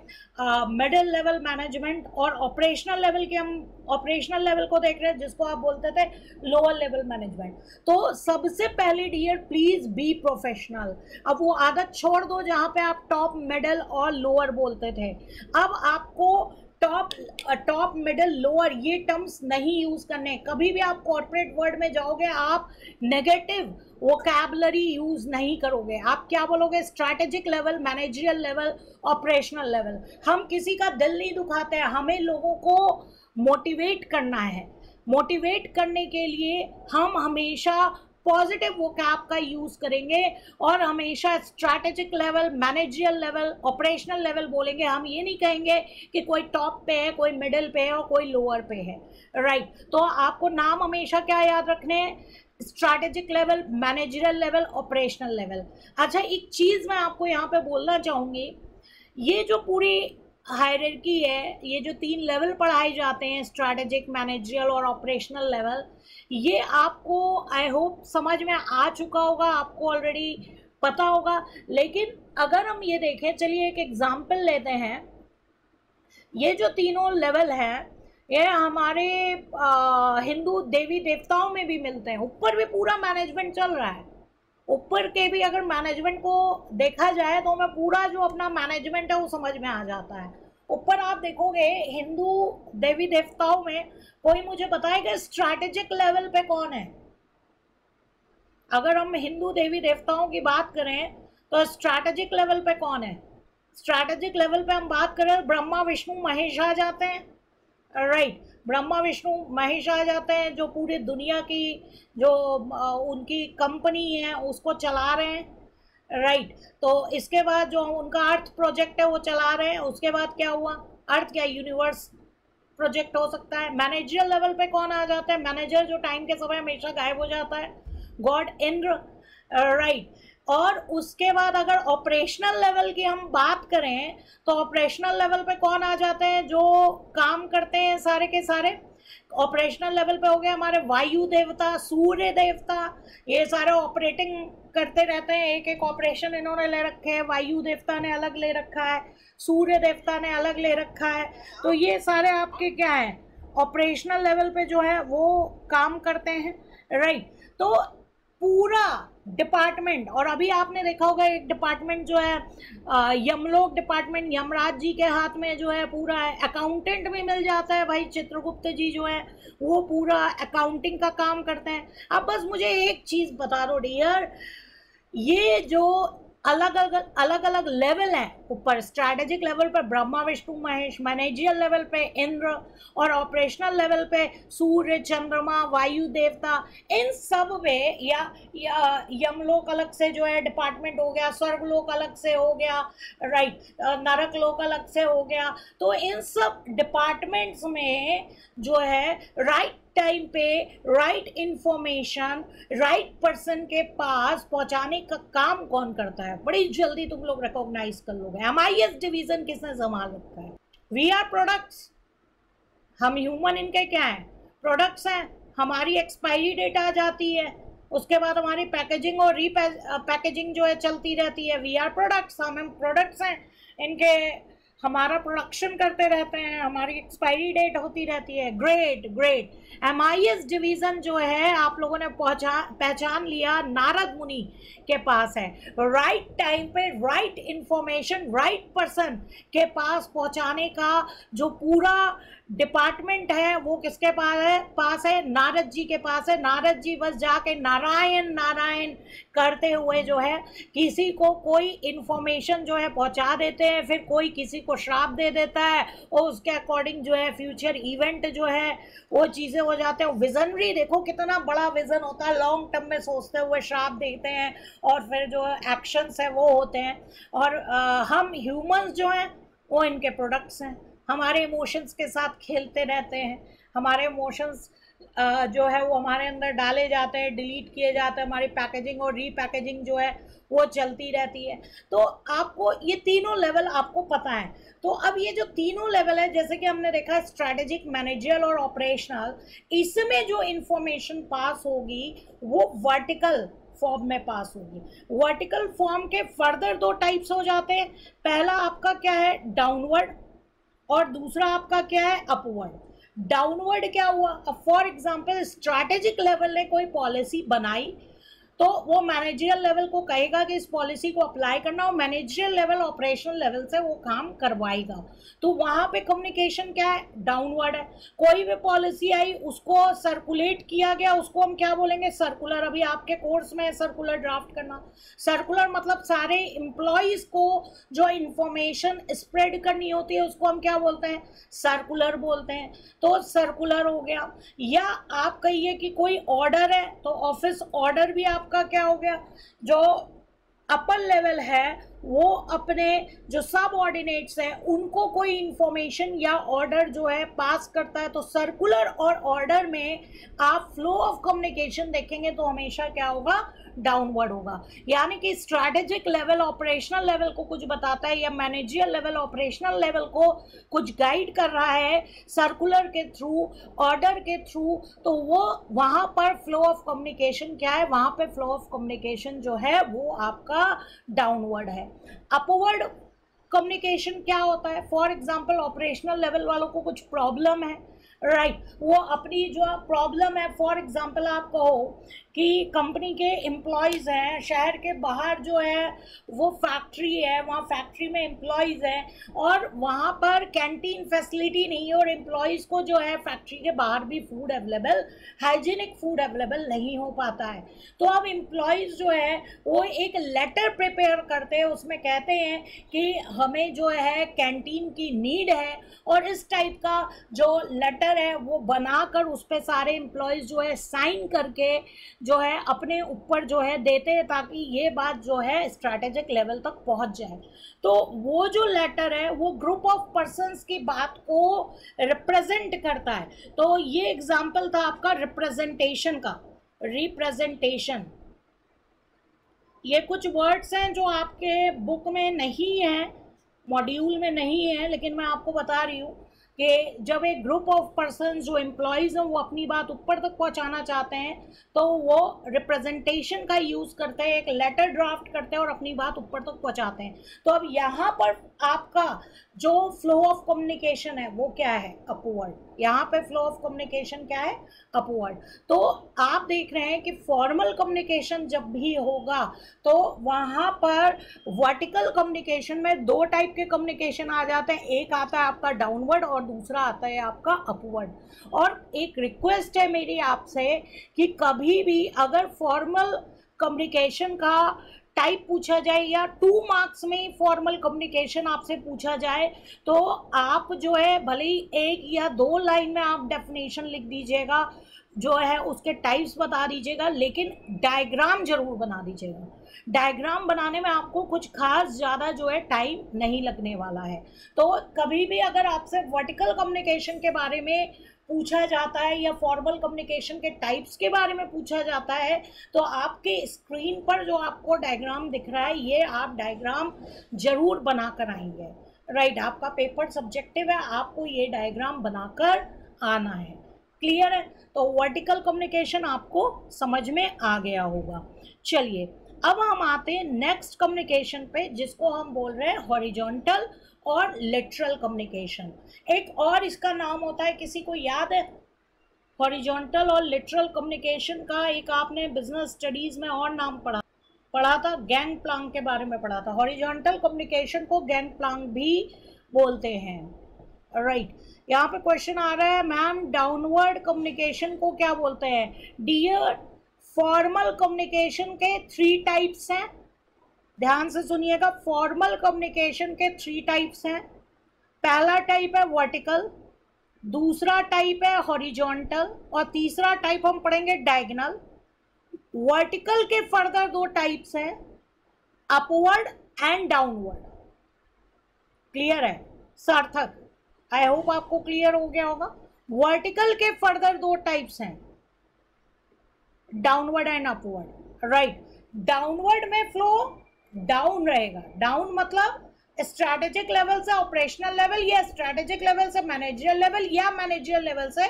मिडिल लेवल मैनेजमेंट। और ऑपरेशनल लेवल की हम ऑपरेशनल लेवल को देख रहे हैं जिसको आप बोलते थे लोअर लेवल मैनेजमेंट। तो सबसे पहले डियर प्लीज बी प्रोफेशनल। अब वो आदत छोड़ दो जहां पे आप टॉप मिडिल और लोअर बोलते थे। अब आपको टॉप मिडिल लोअर ये टर्म्स नहीं यूज करने। कभी भी आप कॉर्पोरेट वर्ल्ड में जाओगे आप नेगेटिव वोकैबुलरी यूज नहीं करोगे। आप क्या बोलोगे? Strategic level, managerial level, operational level. हम किसी का दिल नहीं दुखाते हैं, हमें लोगों को मोटिवेट करना है। मोटिवेट करने के लिए हम हमेशा पॉजिटिव वोकैब का यूज करेंगे और हमेशा strategic level, managerial level, operational level बोलेंगे। हम ये नहीं कहेंगे कि कोई टॉप पे है, कोई मिडिल पे है और कोई लोअर पे है, राइट। तो आपको नाम हमेशा क्या याद रखने हैं? Strategic level, managerial level, operational level. अच्छा, एक चीज मैं आपको यहाँ पे बोलना चाहूंगी, ये जो पूरी हायरार्की है, ये जो 3 लेवल पढ़ाए जाते हैं स्ट्रैटेजिक, मैनेजरियल और ऑपरेशनल लेवल, ये आपको आई होप समझ में आ चुका होगा, आपको ऑलरेडी पता होगा। लेकिन अगर हम ये देखें, चलिए एक एग्जांपल लेते हैं। ये जो तीनों लेवल हैं ये हमारे हिंदू देवी देवताओं में भी मिलते हैं। ऊपर भी पूरा मैनेजमेंट चल रहा है, ऊपर के भी अगर मैनेजमेंट को देखा जाए तो हमें पूरा जो अपना मैनेजमेंट है वो समझ में आ जाता है। ऊपर आप देखोगे हिंदू देवी देवताओं में, कोई मुझे बताएगा स्ट्रैटेजिक लेवल पे कौन है? अगर हम हिंदू देवी देवताओं की बात करें तो स्ट्रैटेजिक लेवल पे कौन है? स्ट्रैटेजिक लेवल पे हम बात करें ब्रह्मा विष्णु महेश आ जाते हैं, राइट। ब्रह्मा विष्णु महेश आ जाते हैं जो पूरी दुनिया की जो उनकी कंपनी है उसको चला रहे हैं, राइट। तो इसके बाद जो उनका अर्थ प्रोजेक्ट है वो चला रहे हैं। उसके बाद क्या हुआ? अर्थ क्या यूनिवर्स प्रोजेक्ट हो सकता है। मैनेजरियल लेवल पे कौन आ जाता है? मैनेजर जो टाइम के समय हमेशा गायब हो जाता है, गॉड इंद्र, राइट। और उसके बाद अगर ऑपरेशनल लेवल की हम बात करें तो ऑपरेशनल लेवल पे कौन आ जाते हैं? जो काम करते हैं सारे के सारे ऑपरेशनल लेवल पे हो गए हमारे वायु देवता, सूर्य देवता, ये सारे ऑपरेटिंग करते रहते हैं, एक एक ऑपरेशन इन्होंने ले रखे हैं, वायु देवता ने अलग ले रखा है, सूर्य देवता ने अलग ले रखा है। तो ये सारे आपके क्या है, ऑपरेशनल लेवल पे जो है वो काम करते हैं, राइट। तो पूरा डिपार्टमेंट, और अभी आपने देखा होगा एक डिपार्टमेंट जो है यमलोक डिपार्टमेंट, यमराज जी के हाथ में जो है पूरा है, अकाउंटेंट भी मिल जाता है भाई, चित्रगुप्त जी जो है वो पूरा अकाउंटिंग का काम करते हैं। अब बस मुझे एक चीज़ बता दो डियर, ये जो अलग अलग लेवल है, ऊपर स्ट्रैटेजिक लेवल पर ब्रह्मा विष्णु महेश, मैनेजियल लेवल पे इंद्र, और ऑपरेशनल लेवल पे सूर्य चंद्रमा वायु देवता, इन सब में या यमलोक अलग से जो है डिपार्टमेंट हो गया, स्वर्गलोक अलग से हो गया, राइट, नरक लोक अलग से हो गया। तो इन सब डिपार्टमेंट्स में जो है राइट टाइम पे राइट इंफॉर्मेशन राइट पर्सन के पास पहुंचाने का काम कौन करता है, बड़ी जल्दी तुम लोग रिकॉग्नाइज कर लोगे। MIS डिवीजन किसने संभाल रखा है? वी आर प्रोडक्ट्स, हम ह्यूमन इनके क्या हैं, प्रोडक्ट्स हैं। हमारी एक्सपायरी डेट आ जाती है, उसके बाद हमारी पैकेजिंग और पैकेजिंग जो है चलती रहती है। वी आर प्रोडक्ट्स, हम प्रोडक्ट्स हैं इनके, हमारा प्रोडक्शन करते रहते हैं, हमारी एक्सपायरी डेट होती रहती है। Great great. MIS डिवीजन जो है आप लोगों ने पहचान लिया, नारद मुनि के पास है। राइट टाइम पे राइट इंफॉर्मेशन राइट पर्सन के पास पहुंचाने का जो पूरा डिपार्टमेंट है वो किसके पास है? नारद जी के पास है। नारद जी बस जाके नारायण नारायण करते हुए जो है किसी को कोई इंफॉर्मेशन जो है पहुंचा देते हैं, फिर कोई किसी को श्राप दे देता है और उसके अकॉर्डिंग जो है फ्यूचर इवेंट जो है वो चीज़ें हो जाते हैं। विजनरी, देखो कितना बड़ा विजन होता है, लॉन्ग टर्म में सोचते हुए श्राप देते हैं और फिर जो एक्शंस है वो होते हैं। और हम ह्यूमंस जो हैं वो इनके प्रोडक्ट्स हैं, हमारे इमोशंस के साथ खेलते रहते हैं, हमारे इमोशंस जो है वो हमारे अंदर डाले जाते हैं, डिलीट किए जाते हैं, हमारी पैकेजिंग और रीपैकेजिंग जो है वो चलती रहती है। तो आपको ये तीनों लेवल आपको पता है। तो अब ये जो तीनों लेवल है, जैसे कि हमने देखा स्ट्रैटेजिक, मैनेजरियल और ऑपरेशनल, इसमें जो इंफॉर्मेशन पास होगी वो वर्टिकल फॉर्म में पास होगी। वर्टिकल फॉर्म के फर्दर दो टाइप्स हो जाते हैं। पहला आपका क्या है? डाउनवर्ड, और दूसरा आपका क्या है? अपवर्ड। डाउनवर्ड क्या हुआ? अब फॉर एग्जांपल स्ट्रैटेजिक लेवल ने कोई पॉलिसी बनाई तो वो मैनेजरियल लेवल को कहेगा कि इस पॉलिसी को अप्लाई करना, और मैनेजरियल लेवल ऑपरेशनल लेवल से वो काम करवाएगा। तो वहाँ पे कम्युनिकेशन क्या है? डाउनवर्ड है। कोई भी पॉलिसी आई उसको सर्कुलेट किया गया, उसको हम क्या बोलेंगे? सर्कुलर। अभी आपके कोर्स में सर्कुलर ड्राफ्ट करना। सर्कुलर मतलब सारे एम्प्लॉयज़ को जो इंफॉर्मेशन स्प्रेड करनी होती है उसको हम क्या बोलते हैं? सर्कुलर बोलते हैं। तो सर्कुलर हो गया। या आप कहिए कि कोई ऑर्डर है तो ऑफिस ऑर्डर भी आपका क्या हो गया? जो अपर लेवल है वो अपने जो सब ऑर्डिनेट्स हैं उनको कोई इंफॉर्मेशन या ऑर्डर जो है पास करता है। तो सर्कुलर और ऑर्डर में आप फ्लो ऑफ कम्युनिकेशन देखेंगे तो हमेशा क्या होगा? डाउनवर्ड होगा। यानी कि स्ट्रैटेजिक लेवल ऑपरेशनल लेवल को कुछ बताता है या मैनेजरियल लेवल ऑपरेशनल लेवल को कुछ गाइड कर रहा है सर्कुलर के थ्रू, ऑर्डर के थ्रू, तो वो वहाँ पर फ्लो ऑफ कम्युनिकेशन क्या है? वहाँ पे फ्लो ऑफ कम्युनिकेशन जो है वो आपका डाउनवर्ड है। अपवर्ड कम्युनिकेशन क्या होता है? फॉर एग्जांपल ऑपरेशनल लेवल वालों को कुछ प्रॉब्लम है, राइट, वो अपनी जो प्रॉब्लम है, फॉर एग्जांपल आप कहो कि कंपनी के एम्प्लॉयज़ हैं, शहर के बाहर जो है वो फैक्ट्री है, वहाँ फैक्ट्री में एम्प्लॉयज़ हैं और वहाँ पर कैंटीन फैसिलिटी नहीं है और एम्प्लॉयज़ को जो है फैक्ट्री के बाहर भी food available, hygienic food available नहीं हो पाता है। तो अब एम्प्लॉयज़ जो है वो एक लेटर प्रिपेयर करते हैं, उसमें कहते हैं कि हमें जो है कैंटीन की नीड है, और इस टाइप का जो लेटर है वो बनाकर उस पर सारे एम्प्लॉयज़ जो है साइन करके जो है अपने ऊपर जो है देते हैं ताकि ये बात जो है स्ट्रैटेजिक लेवल तक पहुंच जाए। तो वो जो लेटर है वो ग्रुप ऑफ पर्सन्स की बात को रिप्रेजेंट करता है। तो ये एग्जाम्पल था आपका रिप्रेजेंटेशन का। रिप्रेजेंटेशन, ये कुछ वर्ड्स हैं जो आपके बुक में नहीं हैं, मॉड्यूल में नहीं है, लेकिन मैं आपको बता रही हूँ। कि जब एक ग्रुप ऑफ पर्सन जो एम्प्लॉयज़ हैं वो अपनी बात ऊपर तक पहुंचाना चाहते हैं तो वो रिप्रेजेंटेशन का यूज़ करते हैं, एक लेटर ड्राफ्ट करते हैं और अपनी बात ऊपर तक पहुंचाते हैं। तो अब यहाँ पर आपका जो फ्लो ऑफ कम्युनिकेशन है वो क्या है? अपवर्ड। यहाँ पे फ्लो ऑफ कम्युनिकेशन क्या है? अपवर्ड। तो आप देख रहे हैं कि फॉर्मल कम्युनिकेशन जब भी होगा तो वहाँ पर वर्टिकल कम्युनिकेशन में दो टाइप के कम्युनिकेशन आ जाते हैं, एक आता है आपका डाउनवर्ड और दूसरा आता है आपका अपवर्ड। और एक रिक्वेस्ट है मेरी आपसे कि कभी भी अगर फॉर्मल कम्युनिकेशन का टाइप पूछा जाए या 2 मार्क्स में फॉर्मल कम्युनिकेशन आपसे पूछा जाए तो आप जो है भले ही 1 या 2 लाइन में आप डेफिनेशन लिख दीजिएगा, जो है उसके टाइप्स बता दीजिएगा, लेकिन डायग्राम जरूर बना दीजिएगा। डायग्राम बनाने में आपको कुछ खास ज़्यादा जो है टाइम नहीं लगने वाला है। तो कभी भी अगर आपसे वर्टिकल कम्युनिकेशन के बारे में पूछा जाता है या फॉर्मल कम्युनिकेशन के टाइप्स के बारे में पूछा जाता है तो आपके स्क्रीन पर जो आपको डायग्राम दिख रहा है ये आप डायग्राम जरूर बना कर आएंगे। राइट, आपका पेपर सब्जेक्टिव है, आपको ये डायग्राम बनाकर आना है। क्लियर है? तो वर्टिकल कम्युनिकेशन आपको समझ में आ गया होगा। चलिए अब हम आते हैं नेक्स्ट कम्युनिकेशन पे जिसको हम बोल रहे हैं हॉरिजॉन्टल और लेटरल कम्युनिकेशन। एक और इसका नाम होता है, किसी को याद है? हॉरिजॉन्टल और लेटरल कम्युनिकेशन का एक आपने बिजनेस स्टडीज में और नाम पढ़ा था, गैंग प्लांग के बारे में पढ़ा था। हॉरिजॉन्टल कम्युनिकेशन को गैंग प्लांग भी बोलते हैं। राइट, यहाँ पे क्वेश्चन आ रहा है मैम डाउनवर्ड कम्युनिकेशन को क्या बोलते हैं? डियर, फॉर्मल कम्युनिकेशन के 3 टाइप्स हैं, ध्यान से सुनिएगा। फॉर्मल कम्युनिकेशन के 3 टाइप्स हैं। पहला टाइप है वर्टिकल, दूसरा टाइप है हॉरिजॉन्टल और तीसरा टाइप हम पढ़ेंगे डायगोनल। वर्टिकल के फर्दर 2 टाइप्स हैं, अपवर्ड एंड डाउनवर्ड। क्लियर है? सार्थक, आई होप आपको क्लियर हो गया होगा। वर्टिकल के फर्दर 2 टाइप्स हैं, downward and upward. Right, downward में फ्लो डाउन रहेगा। डाउन मतलब स्ट्रैटेजिक लेवल से ऑपरेशनल लेवल या स्ट्रैटेजिक लेवल से मैनेजरियल लेवल या मैनेजरियल लेवल से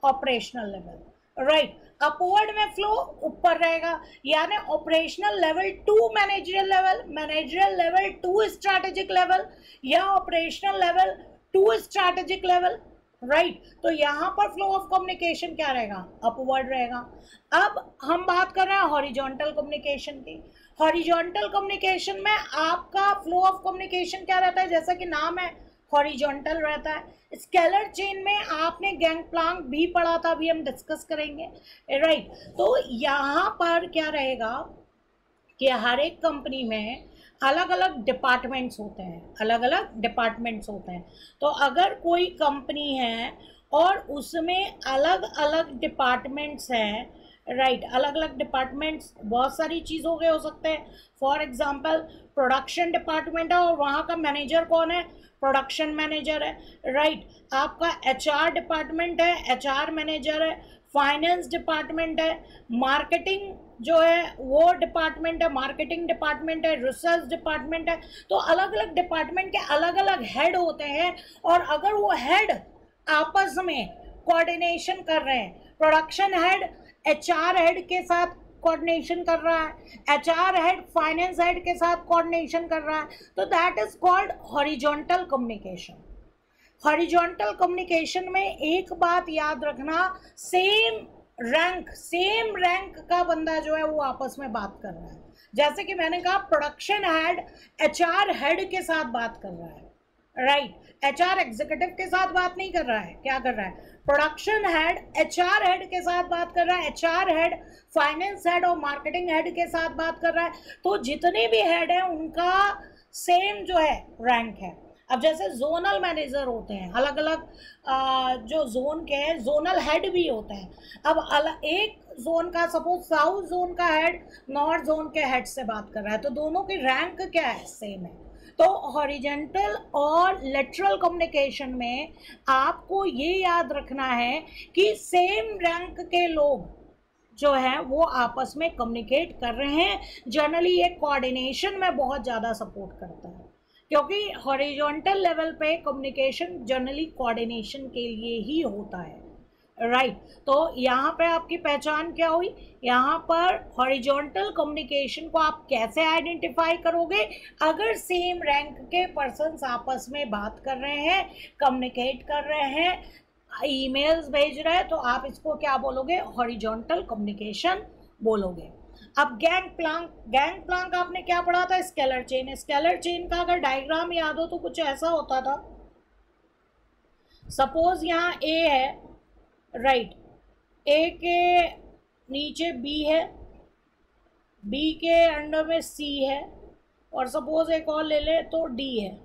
ऑपरेशनल लेवल। राइट, अपवर्ड में फ्लो ऊपर रहेगा, यानी operational level to managerial level, managerial level to strategic level या operational level to strategic level. Right, तो यहाँ पर फ्लो ऑफ कम्युनिकेशन क्या रहेगा? अपवर्ड रहेगा। अब हम बात कर रहे हैं हॉरिजॉन्टल कम्युनिकेशन की। हॉरिजॉन्टल कम्युनिकेशन में आपका फ्लो ऑफ कम्युनिकेशन क्या रहता है? जैसा कि नाम है हॉरिजॉन्टल रहता है। स्केलर चेन में आपने गैंग प्लांग भी पढ़ा था, अभी हम डिस्कस करेंगे। राइट, तो यहाँ पर क्या रहेगा कि हर एक कंपनी में अलग अलग डिपार्टमेंट्स होते हैं, अलग अलग डिपार्टमेंट्स होते हैं। तो अगर कोई कंपनी है और उसमें अलग अलग डिपार्टमेंट्स हैं, राइट, अलग अलग डिपार्टमेंट्स बहुत सारी चीज़ों के हो सकते हैं। फॉर एग्जांपल प्रोडक्शन डिपार्टमेंट है और वहाँ का मैनेजर कौन है? प्रोडक्शन मैनेजर है। राइट, आपका एचआर डिपार्टमेंट है, एचआर मैनेजर है। फाइनेंस डिपार्टमेंट है, मार्केटिंग जो है वो डिपार्टमेंट है, मार्केटिंग डिपार्टमेंट है, रिसर्च डिपार्टमेंट है। तो अलग अलग डिपार्टमेंट के अलग अलग हेड होते हैं और अगर वो हेड आपस में कोऑर्डिनेशन कर रहे हैं, प्रोडक्शन हेड एचआर हेड के साथ कोऑर्डिनेशन कर रहा है, एचआर हेड फाइनेंस हेड के साथ कोऑर्डिनेशन कर रहा है, तो that is called horizontal communication. Horizontal communication में एक बात याद रखना, सेम रैंक का बंदा जो है वो आपस में बात कर रहा है। जैसे कि मैंने कहा प्रोडक्शन हेड एचआर हेड के साथ बात कर रहा है, राइट, एचआर एग्जीक्यूटिव के साथ बात नहीं कर रहा है। क्या कर रहा है? प्रोडक्शन हेड एचआर हेड के साथ बात कर रहा है, एचआर हेड फाइनेंस हेड और मार्केटिंग हेड के साथ बात कर रहा है। तो जितने भी हेड हैं उनका सेम जो है रैंक है। अब जैसे जोनल मैनेजर होते हैं, अलग अलग जो जोन के हैं जोनल हेड भी होते हैं। अब एक जोन का, सपोज साउथ जोन का हेड नॉर्थ जोन के हेड से बात कर रहा है, तो दोनों की रैंक क्या है? सेम है। तो हॉरिजॉन्टल और लेटरल कम्युनिकेशन में आपको ये याद रखना है कि सेम रैंक के लोग जो है वो आपस में कम्युनिकेट कर रहे हैं। जनरली ये कोऑर्डिनेशन में बहुत ज़्यादा सपोर्ट करता है, क्योंकि हॉरिजॉन्टल लेवल पे कम्युनिकेशन जनरली कोऑर्डिनेशन के लिए ही होता है, राइट। तो यहाँ पे आपकी पहचान क्या हुई, यहाँ पर हॉरिजॉन्टल कम्युनिकेशन को आप कैसे आइडेंटिफाई करोगे, अगर सेम रैंक के पर्सन्स आपस में बात कर रहे हैं, कम्युनिकेट कर रहे हैं, ईमेल्स भेज रहे हैं, तो आप इसको क्या बोलोगे, हॉरिजॉन्टल कम्युनिकेशन बोलोगे। अब गैंग प्लांक आपने क्या पढ़ा था, स्केलर चेन। स्केलर चेन का अगर डायग्राम याद हो तो कुछ ऐसा होता था, सपोज यहाँ ए है, राइट, ए के नीचे बी है, बी के अंडर में सी है, और सपोज एक और ले ले तो डी है।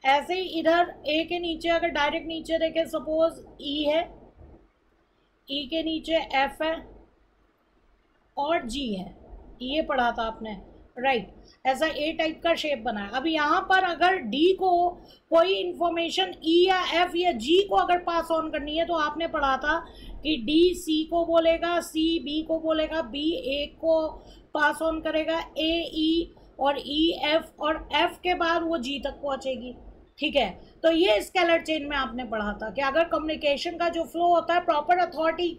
ऐसे ही इधर ए के नीचे अगर डायरेक्ट नीचे देखें, सपोज ई है, ई के नीचे एफ है और जी है, ये पढ़ा था आपने, राइट। ऐसा ए टाइप का शेप बना है। अब यहाँ पर अगर डी को कोई इंफॉर्मेशन ई या एफ या जी को अगर पास ऑन करनी है, तो आपने पढ़ा था कि डी सी को बोलेगा, सी बी को बोलेगा, बी ए को पास ऑन करेगा, ए ई और ई एफ, और एफ के बाद वो जी तक पहुँचेगी, ठीक है। तो ये स्केलर चेन में आपने पढ़ा था कि अगर कम्युनिकेशन का जो फ्लो होता है प्रॉपर अथॉरिटी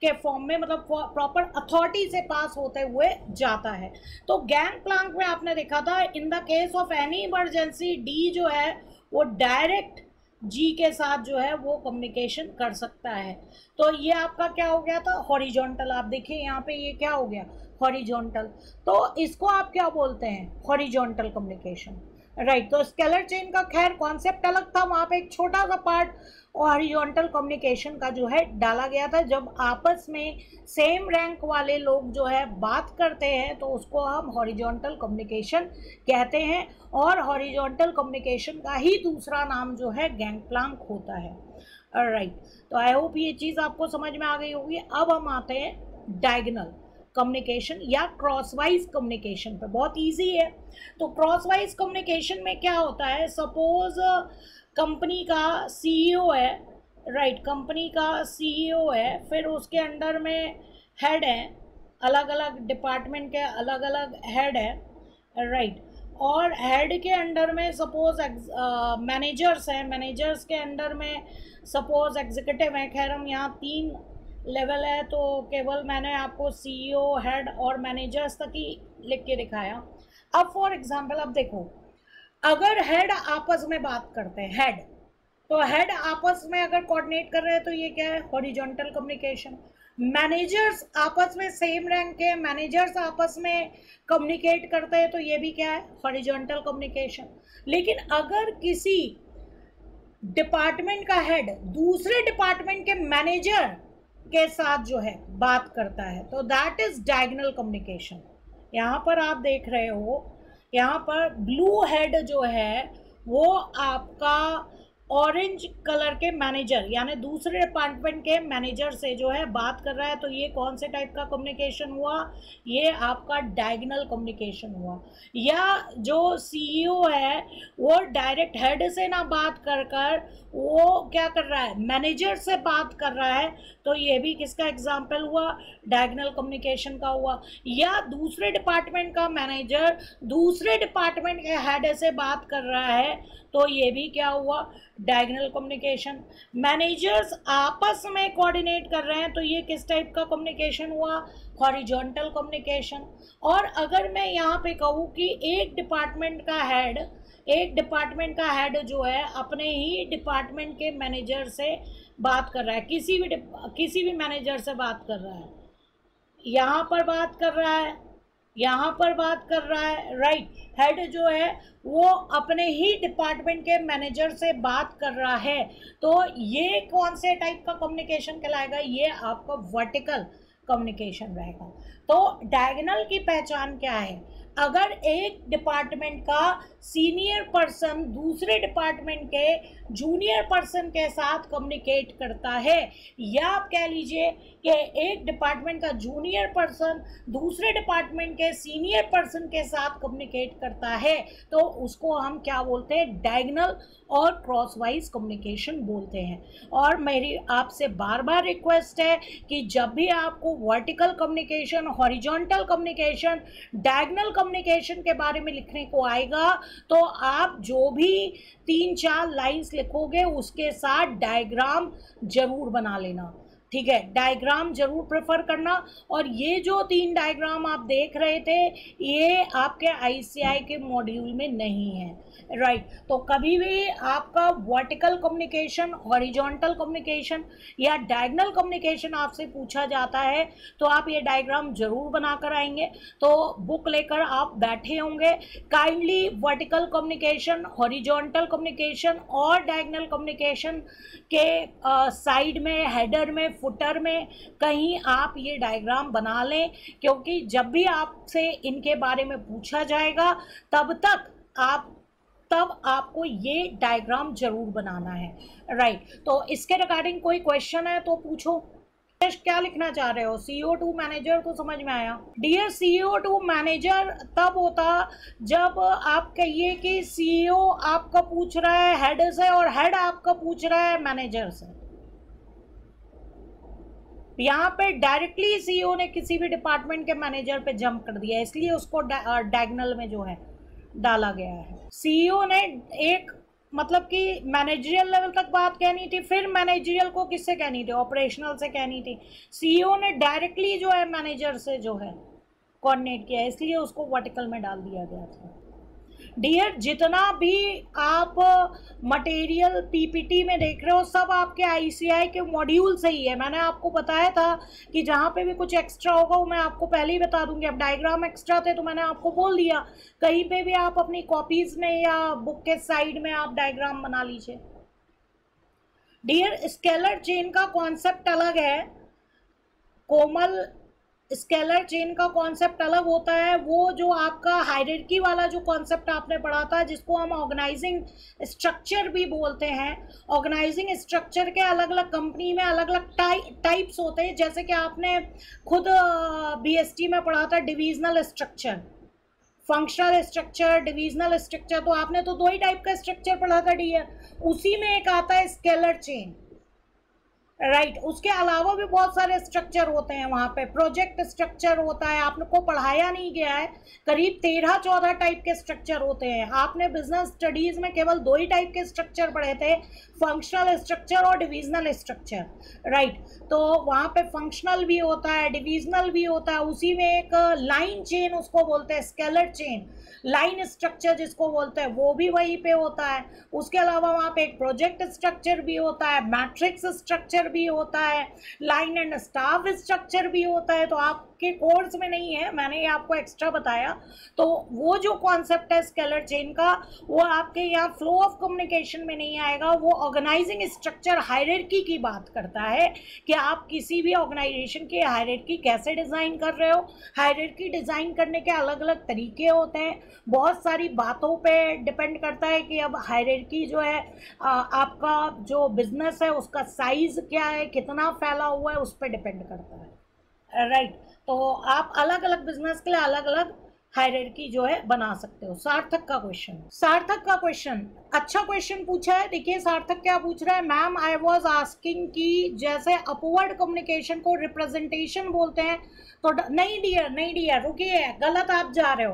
के फॉर्म में, मतलब प्रॉपर अथॉरिटी से पास होते हुए जाता है। तो गैंग प्लांक में आपने देखा था, in the case of any emergency D जो है वो डायरेक्ट जी के साथ जो है वो कम्युनिकेशन कर सकता है। तो ये आपका क्या हो गया था, हॉरिजॉन्टल। आप देखिए यहाँ पे ये क्या हो गया, हॉरिजॉन्टल। तो इसको आप क्या बोलते हैं, हॉरिजॉन्टल कम्युनिकेशन, राइट। तो स्केलर चेन का खैर कॉन्सेप्ट अलग था, वहाँ पे एक छोटा सा पार्ट हॉरिजॉन्टल कम्युनिकेशन का जो है डाला गया था। जब आपस में सेम रैंक वाले लोग जो है बात करते हैं तो उसको हम हॉरिजॉन्टल कम्युनिकेशन कहते हैं, और हॉरिजॉन्टल कम्युनिकेशन का ही दूसरा नाम जो है गैंग प्लांक होता है, राइट। तो आई होप ये चीज़ आपको समझ में आ गई होगी। अब हम आते हैं डायगोनल कम्युनिकेशन या क्रॉसवाइज कम्युनिकेशन पे। बहुत इजी है। तो क्रॉसवाइज कम्युनिकेशन में क्या होता है, सपोज कंपनी का सीईओ है, राइट, कंपनी का सीईओ है, फिर उसके अंडर में हेड हैं, अलग अलग डिपार्टमेंट के अलग अलग हेड है, राइट, और हेड के अंडर में सपोज मैनेजर्स हैं, मैनेजर्स के अंडर में सपोज एग्जीक्यूटिव हैं। खैर हम यहाँ 3 लेवल है तो केवल मैंने आपको सीईओ, हेड और मैनेजर्स तक ही लिख के दिखाया। अब फॉर एग्जांपल अब देखो, अगर हेड आपस में बात करते हैं, हेड, तो हेड आपस में अगर कोऑर्डिनेट कर रहे हैं तो ये क्या है, हॉरिजॉन्टल कम्युनिकेशन। मैनेजर्स आपस में सेम रैंक के मैनेजर्स आपस में कम्युनिकेट करते हैं तो ये भी क्या है, हॉरिजॉन्टल कम्युनिकेशन। लेकिन अगर किसी डिपार्टमेंट का हेड दूसरे डिपार्टमेंट के मैनेजर के साथ जो है बात करता है तो दैट इज डायगोनल कम्युनिकेशन। यहाँ पर आप देख रहे हो, यहाँ पर ब्लू हेड जो है वो आपका ऑरेंज कलर के मैनेजर यानी दूसरे डिपार्टमेंट के मैनेजर से जो है बात कर रहा है, तो ये कौन से टाइप का कम्युनिकेशन हुआ, ये आपका डायगोनल कम्युनिकेशन हुआ। या जो सीईओ है वो डायरेक्ट हेड से ना बात कर कर वो क्या कर रहा है, मैनेजर से बात कर रहा है, तो ये भी किसका एग्जाम्पल हुआ, डायगोनल कम्युनिकेशन का हुआ। या दूसरे डिपार्टमेंट का मैनेजर दूसरे डिपार्टमेंट के हेड से बात कर रहा है तो ये भी क्या हुआ, डायगोनल कम्युनिकेशन। मैनेजर्स आपस में कोऑर्डिनेट कर रहे हैं तो ये किस टाइप का कम्युनिकेशन हुआ, हॉरिजॉन्टल कम्युनिकेशन। और अगर मैं यहाँ पे कहूँ कि एक डिपार्टमेंट का हेड जो है अपने ही डिपार्टमेंट के मैनेजर से बात कर रहा है, किसी भी मैनेजर से बात कर रहा है, यहाँ पर बात कर रहा है, यहाँ पर बात कर रहा है, राइट। हेड जो है वो अपने ही डिपार्टमेंट के मैनेजर से बात कर रहा है, तो ये कौन से टाइप का कम्युनिकेशन कहलाएगा, ये आपका वर्टिकल कम्युनिकेशन रहेगा। तो डायगोनल की पहचान क्या है, अगर एक डिपार्टमेंट का सीनियर पर्सन दूसरे डिपार्टमेंट के जूनियर पर्सन के साथ कम्युनिकेट करता है, या आप कह लीजिए कि एक डिपार्टमेंट का जूनियर पर्सन दूसरे डिपार्टमेंट के सीनियर पर्सन के साथ कम्युनिकेट करता है, तो उसको हम क्या बोलते हैं, डायगोनल और क्रॉसवाइज कम्युनिकेशन बोलते हैं। और मेरी आपसे बार बार रिक्वेस्ट है कि जब भी आपको vertical communication, horizontal communication, diagonal communication के बारे में लिखने को आएगा तो आप जो भी 3-4 लाइंस लिखोगे उसके साथ डायग्राम जरूर बना लेना, ठीक है, डायग्राम जरूर प्रेफर करना। और ये जो 3 डायग्राम आप देख रहे थे ये आपके आईसीआई के मॉड्यूल में नहीं है, राइट। तो कभी भी आपका वर्टिकल कम्युनिकेशन, हॉरिजॉन्टल कम्युनिकेशन या डायगोनल कम्युनिकेशन आपसे पूछा जाता है तो आप ये डायग्राम जरूर बनाकर आएंगे। तो बुक लेकर आप बैठे होंगे, kindly vertical communication, horizontal communication और डायगोनल कम्युनिकेशन के साइड में, हेडर में, फुटर में कहीं आप ये डायग्राम बना लें, क्योंकि जब भी आपसे इनके बारे में पूछा जाएगा तब आपको ये डायग्राम जरूर बनाना है, राइट। तो इसके रिगार्डिंग कोई क्वेश्चन है तो पूछो। क्या लिखना चाह रहे हो? CO2 मैनेजर तो समझ में आया। डियर CO2 मैनेजर तब होता जब आप कहिए कि CEO आपका पूछ रहा है हेड से और हेड आपका पूछ रहा है मैनेजर से। यहाँ पे डायरेक्टली CEO ने किसी भी डिपार्टमेंट के मैनेजर पे जंप कर दिया, इसलिए उसको डायगोनल में जो है डाला गया है। CEO ने एक मतलब कि मैनेजरियल लेवल तक बात कहनी थी, फिर मैनेजरियल को किससे कहनी थी? ऑपरेशनल से कहनी थी। CEO ने डायरेक्टली जो है मैनेजर से जो है कोऑर्डिनेट किया, इसलिए उसको वर्टिकल में डाल दिया गया था। डियर, जितना भी आप मटेरियल PPT में देख रहे हो सब आपके ICI के मॉड्यूल से ही है। मैंने आपको बताया था कि जहाँ पे भी कुछ एक्स्ट्रा होगा वो मैं आपको पहले ही बता दूंगी। अब डायग्राम एक्स्ट्रा थे तो मैंने आपको बोल दिया, कहीं पे भी आप अपनी कॉपीज में या बुक के साइड में आप डायग्राम बना लीजिए। डियर, स्केलर चेन का कॉन्सेप्ट अलग है, कोमल, स्केलर चेन का कॉन्सेप्ट अलग होता है। वो जो आपका हायरार्की वाला जो कॉन्सेप्ट आपने पढ़ा था जिसको हम ऑर्गेनाइजिंग स्ट्रक्चर भी बोलते हैं, ऑर्गेनाइजिंग स्ट्रक्चर के अलग अलग कंपनी में अलग अलग टाइप्स होते हैं। जैसे कि आपने खुद BST में पढ़ा था divisional structure, functional structure, divisional structure, तो आपने तो 2 ही टाइप का स्ट्रक्चर पढ़ा था डियर। उसी में एक आता है स्केलर चेन, राइट। उसके अलावा भी बहुत सारे स्ट्रक्चर होते हैं वहाँ पे, प्रोजेक्ट स्ट्रक्चर होता है, आपको पढ़ाया नहीं गया है, करीब 13-14 टाइप के स्ट्रक्चर होते हैं। आपने बिजनेस स्टडीज में केवल 2 ही टाइप के स्ट्रक्चर पढ़े थे, फंक्शनल स्ट्रक्चर और डिविजनल स्ट्रक्चर, राइट। तो वहाँ पे फंक्शनल भी होता है, डिविजनल भी होता है, उसी में एक लाइन चेन उसको बोलते हैं, स्केलर चेन, लाइन स्ट्रक्चर जिसको बोलते हैं वो भी वहीं पे होता है। उसके अलावा वहाँ पे एक प्रोजेक्ट स्ट्रक्चर भी होता है, मैट्रिक्स स्ट्रक्चर भी होता है, लाइन एंड स्टाफ स्ट्रक्चर भी होता है। तो आपके कोर्स में नहीं है, मैंने ये आपको एक्स्ट्रा बताया। तो वो जो कॉन्सेप्ट है स्केलर चेन का वो आपके यहाँ फ्लो ऑफ कम्युनिकेशन में नहीं आएगा। वो ऑर्गेनाइजिंग स्ट्रक्चर हायरार्की की बात करता है कि आप किसी भी ऑर्गेनाइजेशन की हायरार्की कैसे डिज़ाइन कर रहे हो। हायरार्की डिज़ाइन करने के अलग अलग तरीके होते हैं, बहुत सारी बातों पे डिपेंड करता है कि अब हायरार्की जो है आपका जो बिजनेस है उसका साइज क्या है, कितना फैला हुआ है, उस पर डिपेंड करता है, राइट। तो आप अलग अलग बिजनेस के लिए अलग अलग हायरार्की जो है बना सकते हो। सार्थक का क्वेश्चन, सार्थक का क्वेश्चन अच्छा क्वेश्चन पूछा है। देखिए सार्थक क्या पूछ रहा है, मैम आई वाज आस्किंग कि जैसे अपवर्ड कम्युनिकेशन को रिप्रेजेंटेशन बोलते हैं तो नहीं डियर रुकिए, गलत आप जा रहे हो,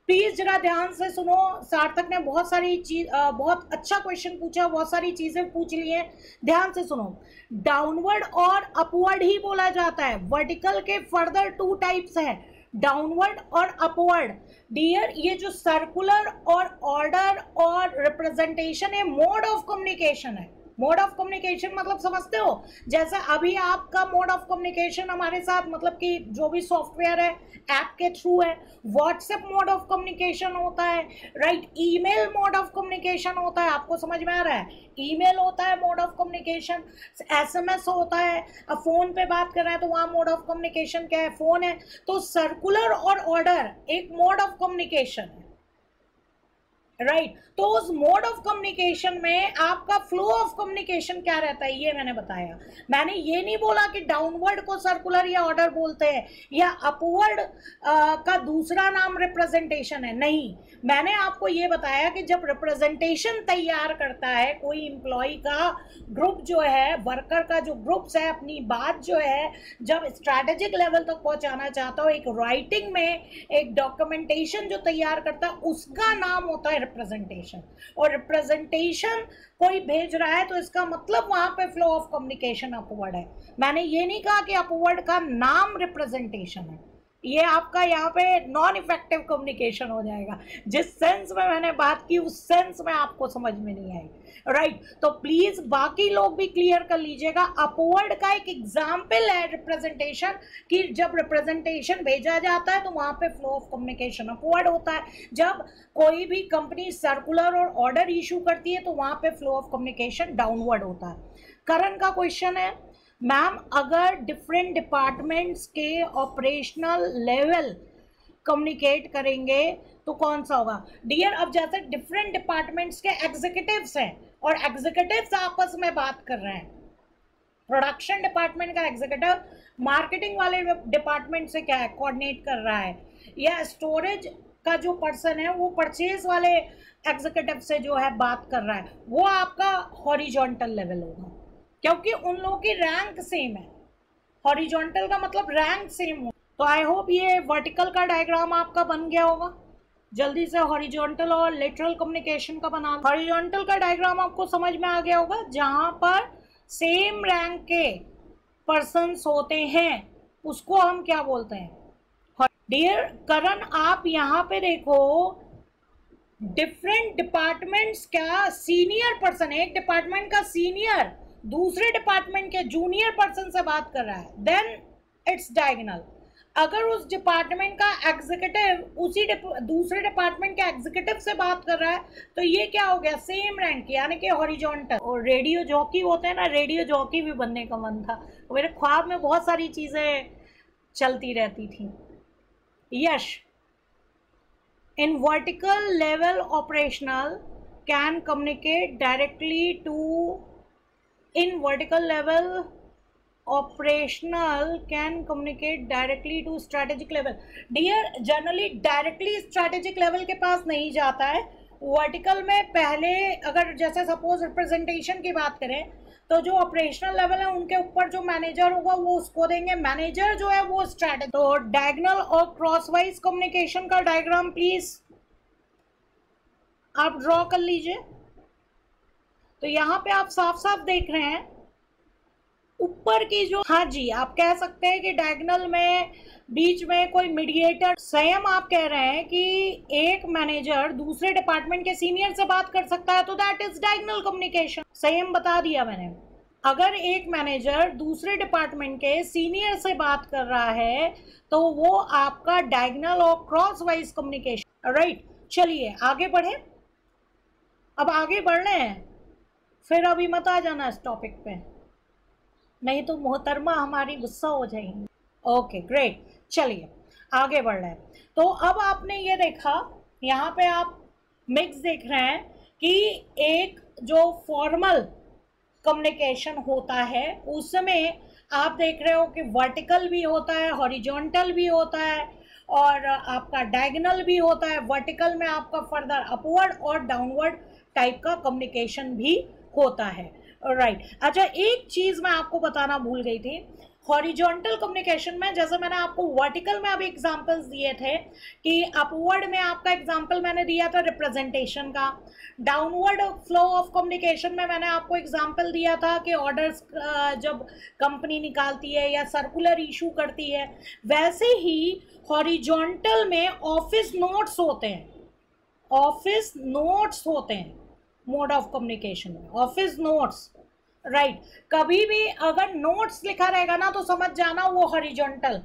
प्लीज जरा ध्यान से सुनो। सार्थक ने बहुत सारी चीज, बहुत अच्छा क्वेश्चन पूछा, बहुत सारी चीजें पूछ ली हैं, ध्यान से सुनो। डाउनवर्ड और अपवर्ड ही बोला जाता है, वर्टिकल के फर्दर 2 टाइप्स हैं, डाउनवर्ड और अपवर्ड। डियर, ये जो सर्कुलर और ऑर्डर और रिप्रेजेंटेशन है मोड ऑफ कम्युनिकेशन है। मोड ऑफ कम्युनिकेशन मतलब समझते हो, जैसे अभी आपका मोड ऑफ कम्युनिकेशन हमारे साथ मतलब कि जो भी सॉफ्टवेयर है ऐप के थ्रू है, व्हाट्सएप मोड ऑफ कम्युनिकेशन होता है, right. Email mode of communication होता है, आपको समझ में आ रहा है, ईमेल होता है मोड ऑफ कम्युनिकेशन, SMS होता है, अब फोन पे बात कर रहे हैं तो वहाँ मोड ऑफ कम्युनिकेशन क्या है, फोन है। तो सर्कुलर और ऑर्डर एक मोड ऑफ कम्युनिकेशन है, राइट तो उस मोड ऑफ कम्युनिकेशन में आपका फ्लो ऑफ कम्युनिकेशन क्या रहता है ये मैंने बताया। मैंने ये नहीं बोला कि डाउनवर्ड को सर्कुलर या ऑर्डर बोलते हैं या अपवर्ड का दूसरा नाम रिप्रेजेंटेशन है, नहीं। मैंने आपको ये बताया कि जब रिप्रेजेंटेशन तैयार करता है कोई एम्प्लॉय का ग्रुप जो है, वर्कर का जो ग्रुप्स है, अपनी बात जो है जब स्ट्रैटेजिक लेवल तक पहुंचाना चाहता हो, एक राइटिंग में एक डॉक्यूमेंटेशन जो तैयार करता है उसका नाम होता है रिप्रेजेंटेशन। और रिप्रेजेंटेशन कोई भेज रहा है तो इसका मतलब वहां पे फ्लो ऑफ कम्युनिकेशन अपवर्ड है। मैंने ये नहीं कहा कि अपवर्ड का नाम रिप्रेजेंटेशन है, ये आपका यहाँ पे नॉन इफेक्टिव कम्युनिकेशन हो जाएगा। जिस सेंस में मैंने बात की उस सेंस में आपको समझ में नहीं आई, राइट। तो प्लीज बाकी लोग भी क्लियर कर लीजिएगा। अपवर्ड का एक एग्जाम्पल है रिप्रेजेंटेशन, कि जब रिप्रेजेंटेशन भेजा जाता है तो वहां पे फ्लो ऑफ कम्युनिकेशन अपवर्ड होता है। जब कोई भी कंपनी सर्कुलर और ऑर्डर इशू करती है तो वहां पे फ्लो ऑफ कम्युनिकेशन डाउनवर्ड होता है। करण का क्वेश्चन है, मैम अगर डिफरेंट डिपार्टमेंट्स के ऑपरेशनल लेवल कम्युनिकेट करेंगे तो कौन सा होगा? डियर, अब जैसे डिफरेंट डिपार्टमेंट्स के एग्जीक्यूटिव्स हैं और एग्जीक्यूटिव्स आपस में बात कर रहे हैं, प्रोडक्शन डिपार्टमेंट का एग्जीक्यूटिव मार्केटिंग वाले डिपार्टमेंट से क्या है कोऑर्डिनेट कर रहा है, या स्टोरेज का जो पर्सन है वो परचेज वाले एग्जीक्यूटिव से जो है बात कर रहा है, वो आपका हॉरिजॉन्टल लेवल होगा क्योंकि उन लोगों की रैंक सेम है। हॉरिजॉन्टल का मतलब रैंक सेम हो। तो आई होप ये वर्टिकल का डायग्राम आपका बन गया होगा। जल्दी से हॉरिजॉन्टल और लेटरल कम्युनिकेशन का बना। हॉरिजॉन्टल का डायग्राम आपको समझ में आ गया होगा, जहां पर सेम रैंक के पर्सन्स होते हैं उसको हम क्या बोलते हैं? डियर करण, आप यहाँ पे देखो डिफरेंट डिपार्टमेंट्स का सीनियर पर्सन, एक डिपार्टमेंट का सीनियर दूसरे डिपार्टमेंट के जूनियर पर्सन से बात कर रहा है, देन इट्स डायगोनल। अगर उस डिपार्टमेंट का एग्जीक्यूटिव उसी दूसरे डिपार्टमेंट के एग्जीक्यूटिव से बात कर रहा है तो ये क्या हो गया? सेम रैंक, यानी कि हॉरिजॉन्टल। और रेडियो जॉकी होते हैं ना, रेडियो जॉकी भी बनने का मन था, मेरे ख्वाब में बहुत सारी चीज़ें चलती रहती थी। Yes, in vertical level operational can communicate directly to, in vertical level operational can communicate directly to strategic level. Dear, generally directly strategic level के पास नहीं जाता है। वर्टिकल में पहले अगर जैसे सपोज रिप्रेजेंटेशन की बात करें तो जो ऑपरेशनल लेवल है उनके ऊपर जो मैनेजर होगा वो उसको देंगे, मैनेजर जो है वो स्ट्रैटेजी। तो डायगोनल और क्रॉसवाइज कम्युनिकेशन का डायग्राम प्लीज आप ड्रॉ कर लीजिए। तो यहाँ पे आप साफ साफ देख रहे हैं ऊपर की जो, हाँ जी, आप कह सकते हैं कि डायगोनल में बीच में कोई मीडिएटर। स्वयं आप कह रहे हैं कि एक मैनेजर दूसरे डिपार्टमेंट के सीनियर से बात कर सकता है तो दैट इज डायगोनल कम्युनिकेशन। स्वयं बता दिया मैंने। अगर एक मैनेजर दूसरे डिपार्टमेंट के सीनियर से बात कर रहा है तो वो आपका डायगोनल और क्रॉस वाइज कम्युनिकेशन। राइट, चलिए आगे बढ़े। अब आगे बढ़ रहे हैं, फिर अभी मत आ जाना इस टॉपिक पे, नहीं तो मोहतरमा हमारी गुस्सा हो जाएंगी। ओके ग्रेट, चलिए आगे बढ़ रहे हैं। तो अब आपने ये देखा, यहाँ पे आप मिक्स देख रहे हैं कि एक जो फॉर्मल कम्युनिकेशन होता है उसमें आप देख रहे हो कि वर्टिकल भी होता है, हॉरिजॉन्टल भी होता है और आपका डायगोनल भी होता है। वर्टिकल में आपका फर्दर अपवर्ड और डाउनवर्ड टाइप का कम्युनिकेशन भी होता है। राइट, अच्छा एक चीज मैं आपको बताना भूल गई थी। हॉरिजॉन्टल कम्युनिकेशन में जैसे मैंने आपको वर्टिकल में अभी एग्जांपल्स दिए थे कि अपवर्ड में आपका एग्जांपल मैंने दिया था रिप्रेजेंटेशन का, डाउनवर्ड फ्लो ऑफ कम्युनिकेशन में मैंने आपको एग्जांपल दिया था कि ऑर्डर्स जब कंपनी निकालती है या सर्कुलर इशू करती है। वैसे ही हॉरिजॉन्टल में ऑफिस नोट्स होते हैं, ऑफिस नोट्स होते हैं मोड ऑफ कम्युनिकेशन में, ऑफिस नोट्स। राइट, कभी भी अगर नोट्स लिखा रहेगा ना तो समझ जाना वो हॉरिजॉन्टल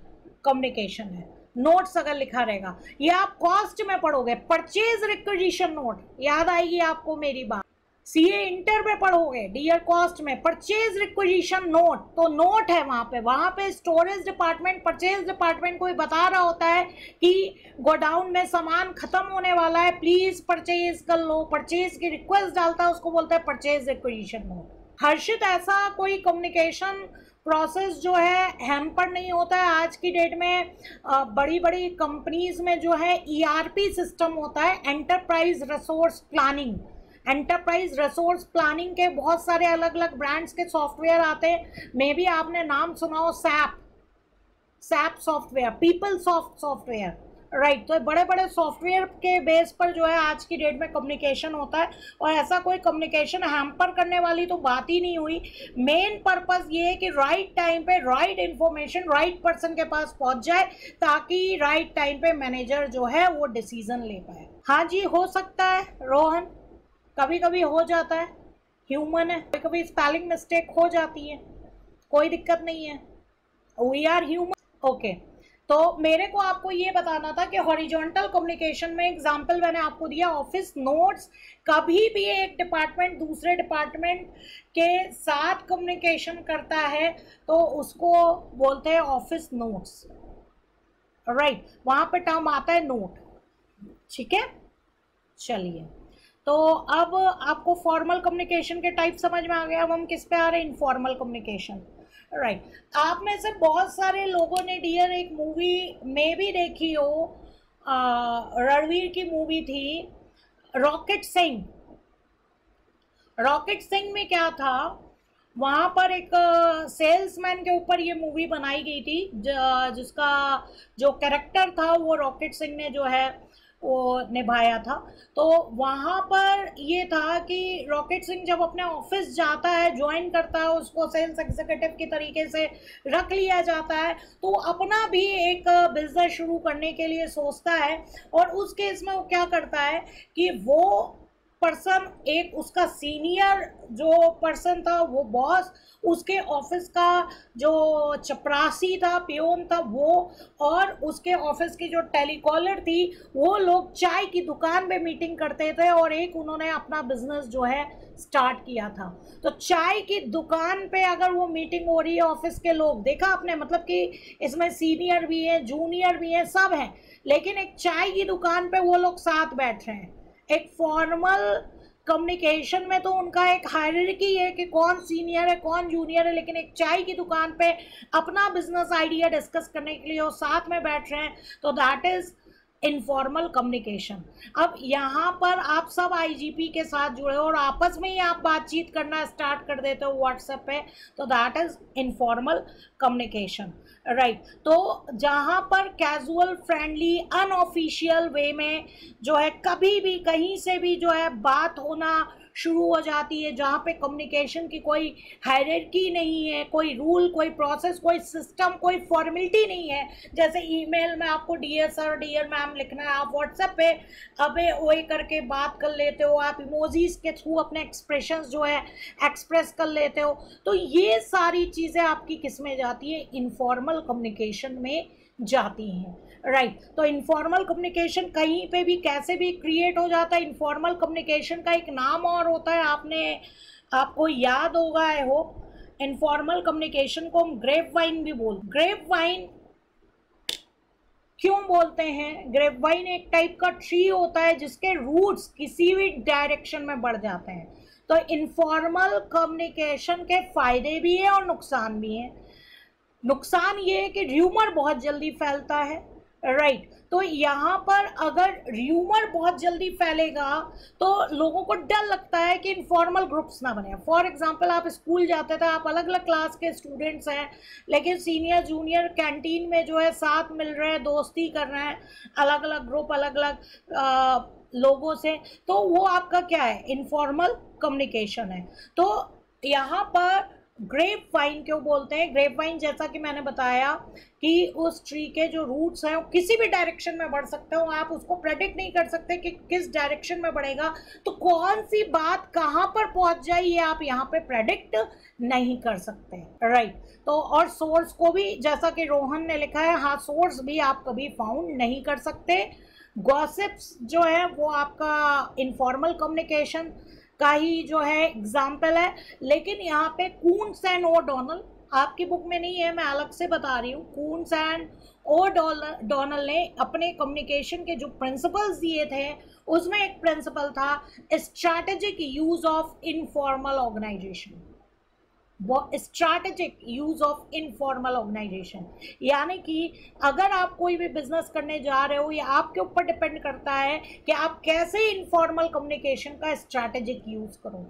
कम्युनिकेशन है। नोट्स अगर लिखा रहेगा, ये आप कॉस्ट में पढ़ोगे, परचेज रिक्विजिशन नोट, याद आएगी आपको मेरी बात। सीए इंटर में पढ़ोगे डियर कॉस्ट में परचेज रिक्विजिशन नोट, तो नोट है वहां पे स्टोरेज डिपार्टमेंट परचेज डिपार्टमेंट कोई बता रहा होता है कि गोडाउन में सामान खत्म होने वाला है, प्लीज परचेज कर लो, परचेज की रिक्वेस्ट डालता है, उसको बोलते हैं परचेज रिक्विजिशन नोट। हर्षित, ऐसा कोई कम्युनिकेशन प्रोसेस जो है हैम्पर नहीं होता है आज की डेट में। बड़ी बड़ी कंपनीज में जो है ईआरपी सिस्टम होता है, enterprise resource planning. Enterprise resource planning के बहुत सारे अलग अलग ब्रांड्स के सॉफ्टवेयर आते हैं, मे बी आपने नाम सुना हो SAP software, people software, right. तो बड़े बड़े सॉफ्टवेयर के बेस पर जो है आज की डेट में कम्युनिकेशन होता है, और ऐसा कोई कम्युनिकेशन हैम्पर करने वाली तो बात ही नहीं हुई। मेन पर्पस ये है कि राइट टाइम पे राइट इंफॉर्मेशन राइट पर्सन के पास पहुंच जाए, ताकि राइट टाइम पे मैनेजर जो है वो डिसीजन ले पाए। हाँ जी, हो सकता है रोहन, कभी कभी हो जाता है, ह्यूमन है, कभी कभी स्पेलिंग मिस्टेक हो जाती है, कोई दिक्कत नहीं है, वी आर ह्यूमन। ओके, तो मेरे को आपको ये बताना था कि हॉरिजॉन्टल कम्युनिकेशन में एग्जांपल मैंने आपको दिया ऑफिस नोट्स। कभी भी एक डिपार्टमेंट दूसरे डिपार्टमेंट के साथ कम्युनिकेशन करता है तो उसको बोलते हैं ऑफिस नोट्स, राइट। वहां पे टर्म आता है नोट, ठीक है। चलिए, तो अब आपको फॉर्मल कम्युनिकेशन के टाइप समझ में आ गया। अब हम किस पे आ रहे हैं, इनफॉर्मल कम्युनिकेशन, राइट। आप में से बहुत सारे लोगों ने डियर एक मूवी में भी देखी हो, रणवीर की मूवी थी रॉकेट सिंह। रॉकेट सिंह में क्या था, वहाँ पर एक सेल्समैन के ऊपर ये मूवी बनाई गई थी, जिसका जो कैरेक्टर था वो रॉकेट सिंह ने जो है वो निभाया था। तो वहाँ पर ये था कि रॉकेट सिंह जब अपने ऑफिस जाता है, ज्वाइन करता है, उसको सेल्स एग्जीक्यूटिव की तरीके से रख लिया जाता है, तो अपना भी एक बिजनेस शुरू करने के लिए सोचता है। और उस केस में वो क्या करता है कि वो पर्सन, एक उसका सीनियर जो पर्सन था, वो बॉस, उसके ऑफिस का जो चपरासी था, पियोन था वो, और उसके ऑफिस की जो टेलीकॉलर थी, वो लोग चाय की दुकान पे मीटिंग करते थे, और एक उन्होंने अपना बिजनेस जो है स्टार्ट किया था। तो चाय की दुकान पे अगर वो मीटिंग हो रही है, ऑफिस के लोग, देखा आपने, मतलब कि इसमें सीनियर भी है, जूनियर भी है, सब है, लेकिन एक चाय की दुकान पे वो लोग साथ बैठ रहे हैं। एक फॉर्मल कम्युनिकेशन में तो उनका एक हायरार्की है कि कौन सीनियर है कौन जूनियर है, लेकिन एक चाय की दुकान पे अपना बिजनेस आइडिया डिस्कस करने के लिए वो साथ में बैठ रहे हैं, तो दैट इज इनफॉर्मल कम्युनिकेशन। अब यहाँ पर आप सब आईजीपी के साथ जुड़े हो और आपस में ही आप बातचीत करना स्टार्ट कर देते हो व्हाट्सएप पे, तो that is informal communication, right. तो जहाँ पर कैजुअल, फ्रेंडली, अनऑफिशियल वे में जो है कभी भी कहीं से भी जो है बात होना शुरू हो जाती है, जहाँ पे कम्युनिकेशन की कोई हायरार्की नहीं है, कोई रूल, कोई प्रोसेस, कोई सिस्टम, कोई फॉर्मेलिटी नहीं है। जैसे ईमेल में आपको डियर सर, डियर मैम लिखना है, आप व्हाट्सएप पे अबे ओए करके बात कर लेते हो, आप इमोजीज के थ्रू अपने एक्सप्रेशंस जो है एक्सप्रेस कर लेते हो। तो ये सारी चीज़ें आपकी किस में जाती है, इनफॉर्मल कम्युनिकेशन में जाती हैं, राइट। तो इनफॉर्मल कम्युनिकेशन कहीं पे भी कैसे भी क्रिएट हो जाता है। इनफॉर्मल कम्युनिकेशन का एक नाम और होता है, आपको याद होगा, आई होप। इनफॉर्मल कम्युनिकेशन को हम ग्रेप वाइन भी बोलते हैं। ग्रेप वाइन क्यों बोलते हैं? ग्रेप वाइन एक टाइप का ट्री होता है जिसके रूट्स किसी भी डायरेक्शन में बढ़ जाते हैं। तो इनफॉर्मल कम्युनिकेशन के फायदे भी हैं और नुकसान भी हैं। नुकसान ये है कि र्यूमर बहुत जल्दी फैलता है, राइट। तो यहाँ पर अगर र्यूमर बहुत जल्दी फैलेगा तो लोगों को डर लगता है कि इनफॉर्मल ग्रुप्स ना बने। फॉर एग्जांपल, आप स्कूल जाते थे, आप अलग अलग क्लास के स्टूडेंट्स हैं, लेकिन सीनियर जूनियर कैंटीन में जो है साथ मिल रहे हैं, दोस्ती कर रहे हैं, अलग अलग ग्रुप, अलग अलग लोगों से, तो वो आपका क्या है, इनफॉर्मल कम्युनिकेशन है। तो यहाँ पर ग्रेप वाइन क्यों बोलते हैं? ग्रेप वाइन, जैसा कि मैंने बताया कि उस ट्री के जो रूट्स हैं वो किसी भी डायरेक्शन में बढ़ सकते हो, आप उसको प्रेडिक्ट नहीं कर सकते कि किस डायरेक्शन में बढ़ेगा, तो कौन सी बात कहाँ पर पहुँच जाए ये आप यहाँ पे प्रेडिक्ट नहीं कर सकते, राइट। तो और सोर्स को भी, जैसा कि रोहन ने लिखा है, हाँ, सोर्स भी आप कभी फाउंड नहीं कर सकते। गॉसिप्स जो है वो आपका इनफॉर्मल कम्युनिकेशन का ही जो है एग्जाम्पल है, लेकिन यहाँ पे कून्स एंड ओडोनल, आपकी बुक में नहीं है, मैं अलग से बता रही हूँ। कून्स एंड ओडोनल ने अपने कम्युनिकेशन के जो प्रिंसिपल्स दिए थे उसमें एक प्रिंसिपल था strategic use of informal organisation. वो strategic use of informal organisation, यानी कि अगर आप कोई भी बिजनेस करने जा रहे हो, या आपके ऊपर डिपेंड करता है कि आप कैसे इनफॉर्मल कम्युनिकेशन का स्ट्रैटेजिक यूज करो।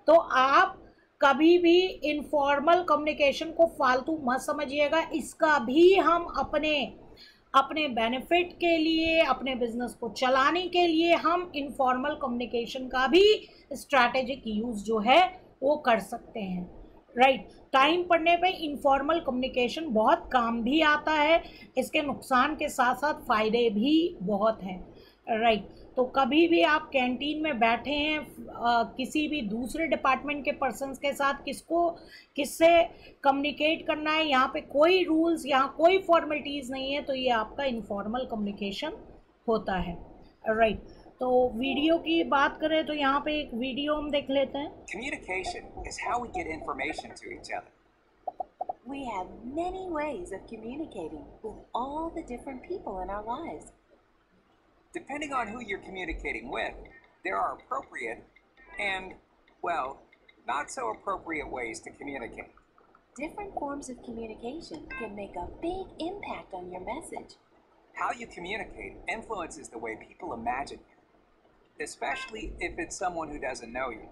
तो आप कभी भी इनफॉर्मल कम्युनिकेशन को फालतू मत समझिएगा, इसका भी हम अपने बेनिफिट के लिए, अपने बिजनेस को चलाने के लिए हम इनफॉर्मल कम्युनिकेशन का भी स्ट्रैटेजिक यूज जो है वो कर सकते हैं। राइट, टाइम पड़ने पे इनफॉर्मल कम्युनिकेशन बहुत काम भी आता है, इसके नुकसान के साथ साथ फ़ायदे भी बहुत हैं। राइट, तो कभी भी आप कैंटीन में बैठे हैं किसी भी दूसरे डिपार्टमेंट के पर्सन्स के साथ, किससे कम्युनिकेट करना है, यहाँ पे कोई रूल्स, यहाँ कोई फॉर्मेलिटीज़ नहीं है, तो ये आपका इनफॉर्मल कम्युनिकेशन होता है। राइट, तो वीडियो की बात करें तो यहाँ पे एक वीडियो हम देख लेते हैं। Communication is how we get information to each other. We have many ways of communicating with all the different people in our lives. Depending on who you're communicating with, there are appropriate and, well, not so appropriate ways to communicate. Different forms of communication can make a big impact on your message. How you communicate influences the way people imagine you, especially if it's someone who doesn't know you.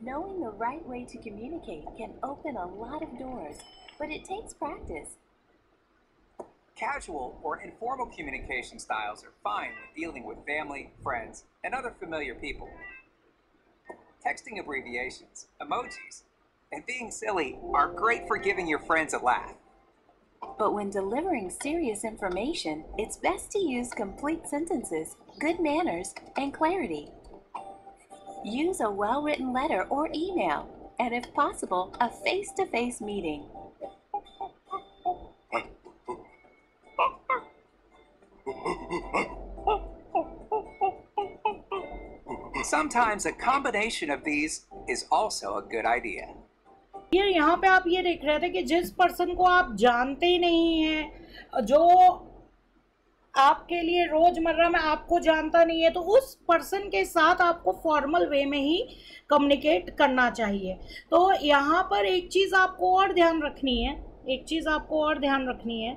Knowing the right way to communicate can open a lot of doors, but it takes practice. Casual or informal communication styles are fine when dealing with family, friends, and other familiar people. Texting abbreviations, emojis, and being silly are great for giving your friends a laugh. But when delivering serious information, it's best to use complete sentences, good manners, and clarity. Use a well-written letter or email, and if possible, a face-to-face meeting. Sometimes a combination of these is also a good idea. ये यहाँ पे आप ये देख रहे थे कि जिस पर्सन को आप जानते ही नहीं हैं, जो आपके लिए रोजमर्रा में आपको जानता नहीं है, तो उस पर्सन के साथ आपको फॉर्मल वे में ही कम्युनिकेट करना चाहिए। तो यहाँ पर एक चीज़ आपको और ध्यान रखनी है,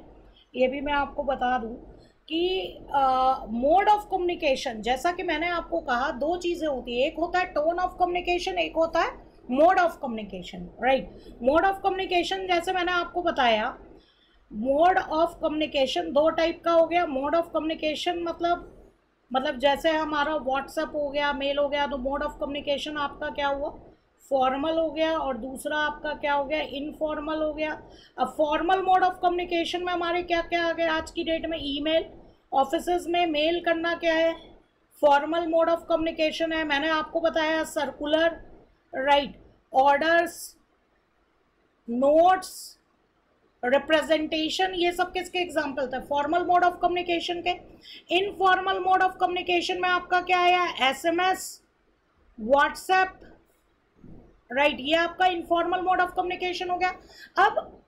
ये भी मैं आपको बता दूँ कि मोड ऑफ कम्युनिकेशन, जैसा कि मैंने आपको कहा, दो चीज़ें होती है, एक होता है टोन ऑफ कम्युनिकेशन, एक होता है mode of communication. Right, mode of communication जैसे मैंने आपको बताया, मोड ऑफ कम्युनिकेशन दो टाइप का हो गया। मोड ऑफ कम्युनिकेशन मतलब जैसे हमारा व्हाट्सएप हो गया, मेल हो गया, तो मोड ऑफ कम्युनिकेशन आपका क्या हुआ, फॉर्मल हो गया, और दूसरा आपका क्या हो गया, इनफॉर्मल हो गया। अब फॉर्मल मोड ऑफ कम्युनिकेशन में हमारे क्या क्या आ गया आज की डेट में, ईमेल, ऑफिसेज में मेल करना क्या है, फॉर्मल मोड ऑफ कम्युनिकेशन है। मैंने आपको बताया circular, right, orders, notes, representation, ये सब किसके एग्जाम्पल थे, फॉर्मल मोड ऑफ कम्युनिकेशन के। इनफॉर्मल मोड ऑफ कम्युनिकेशन में आपका क्या आया, एसएमएस, व्हाट्सएप, राइट, ये आपका इनफॉर्मल मोड ऑफ कम्युनिकेशन हो गया। अब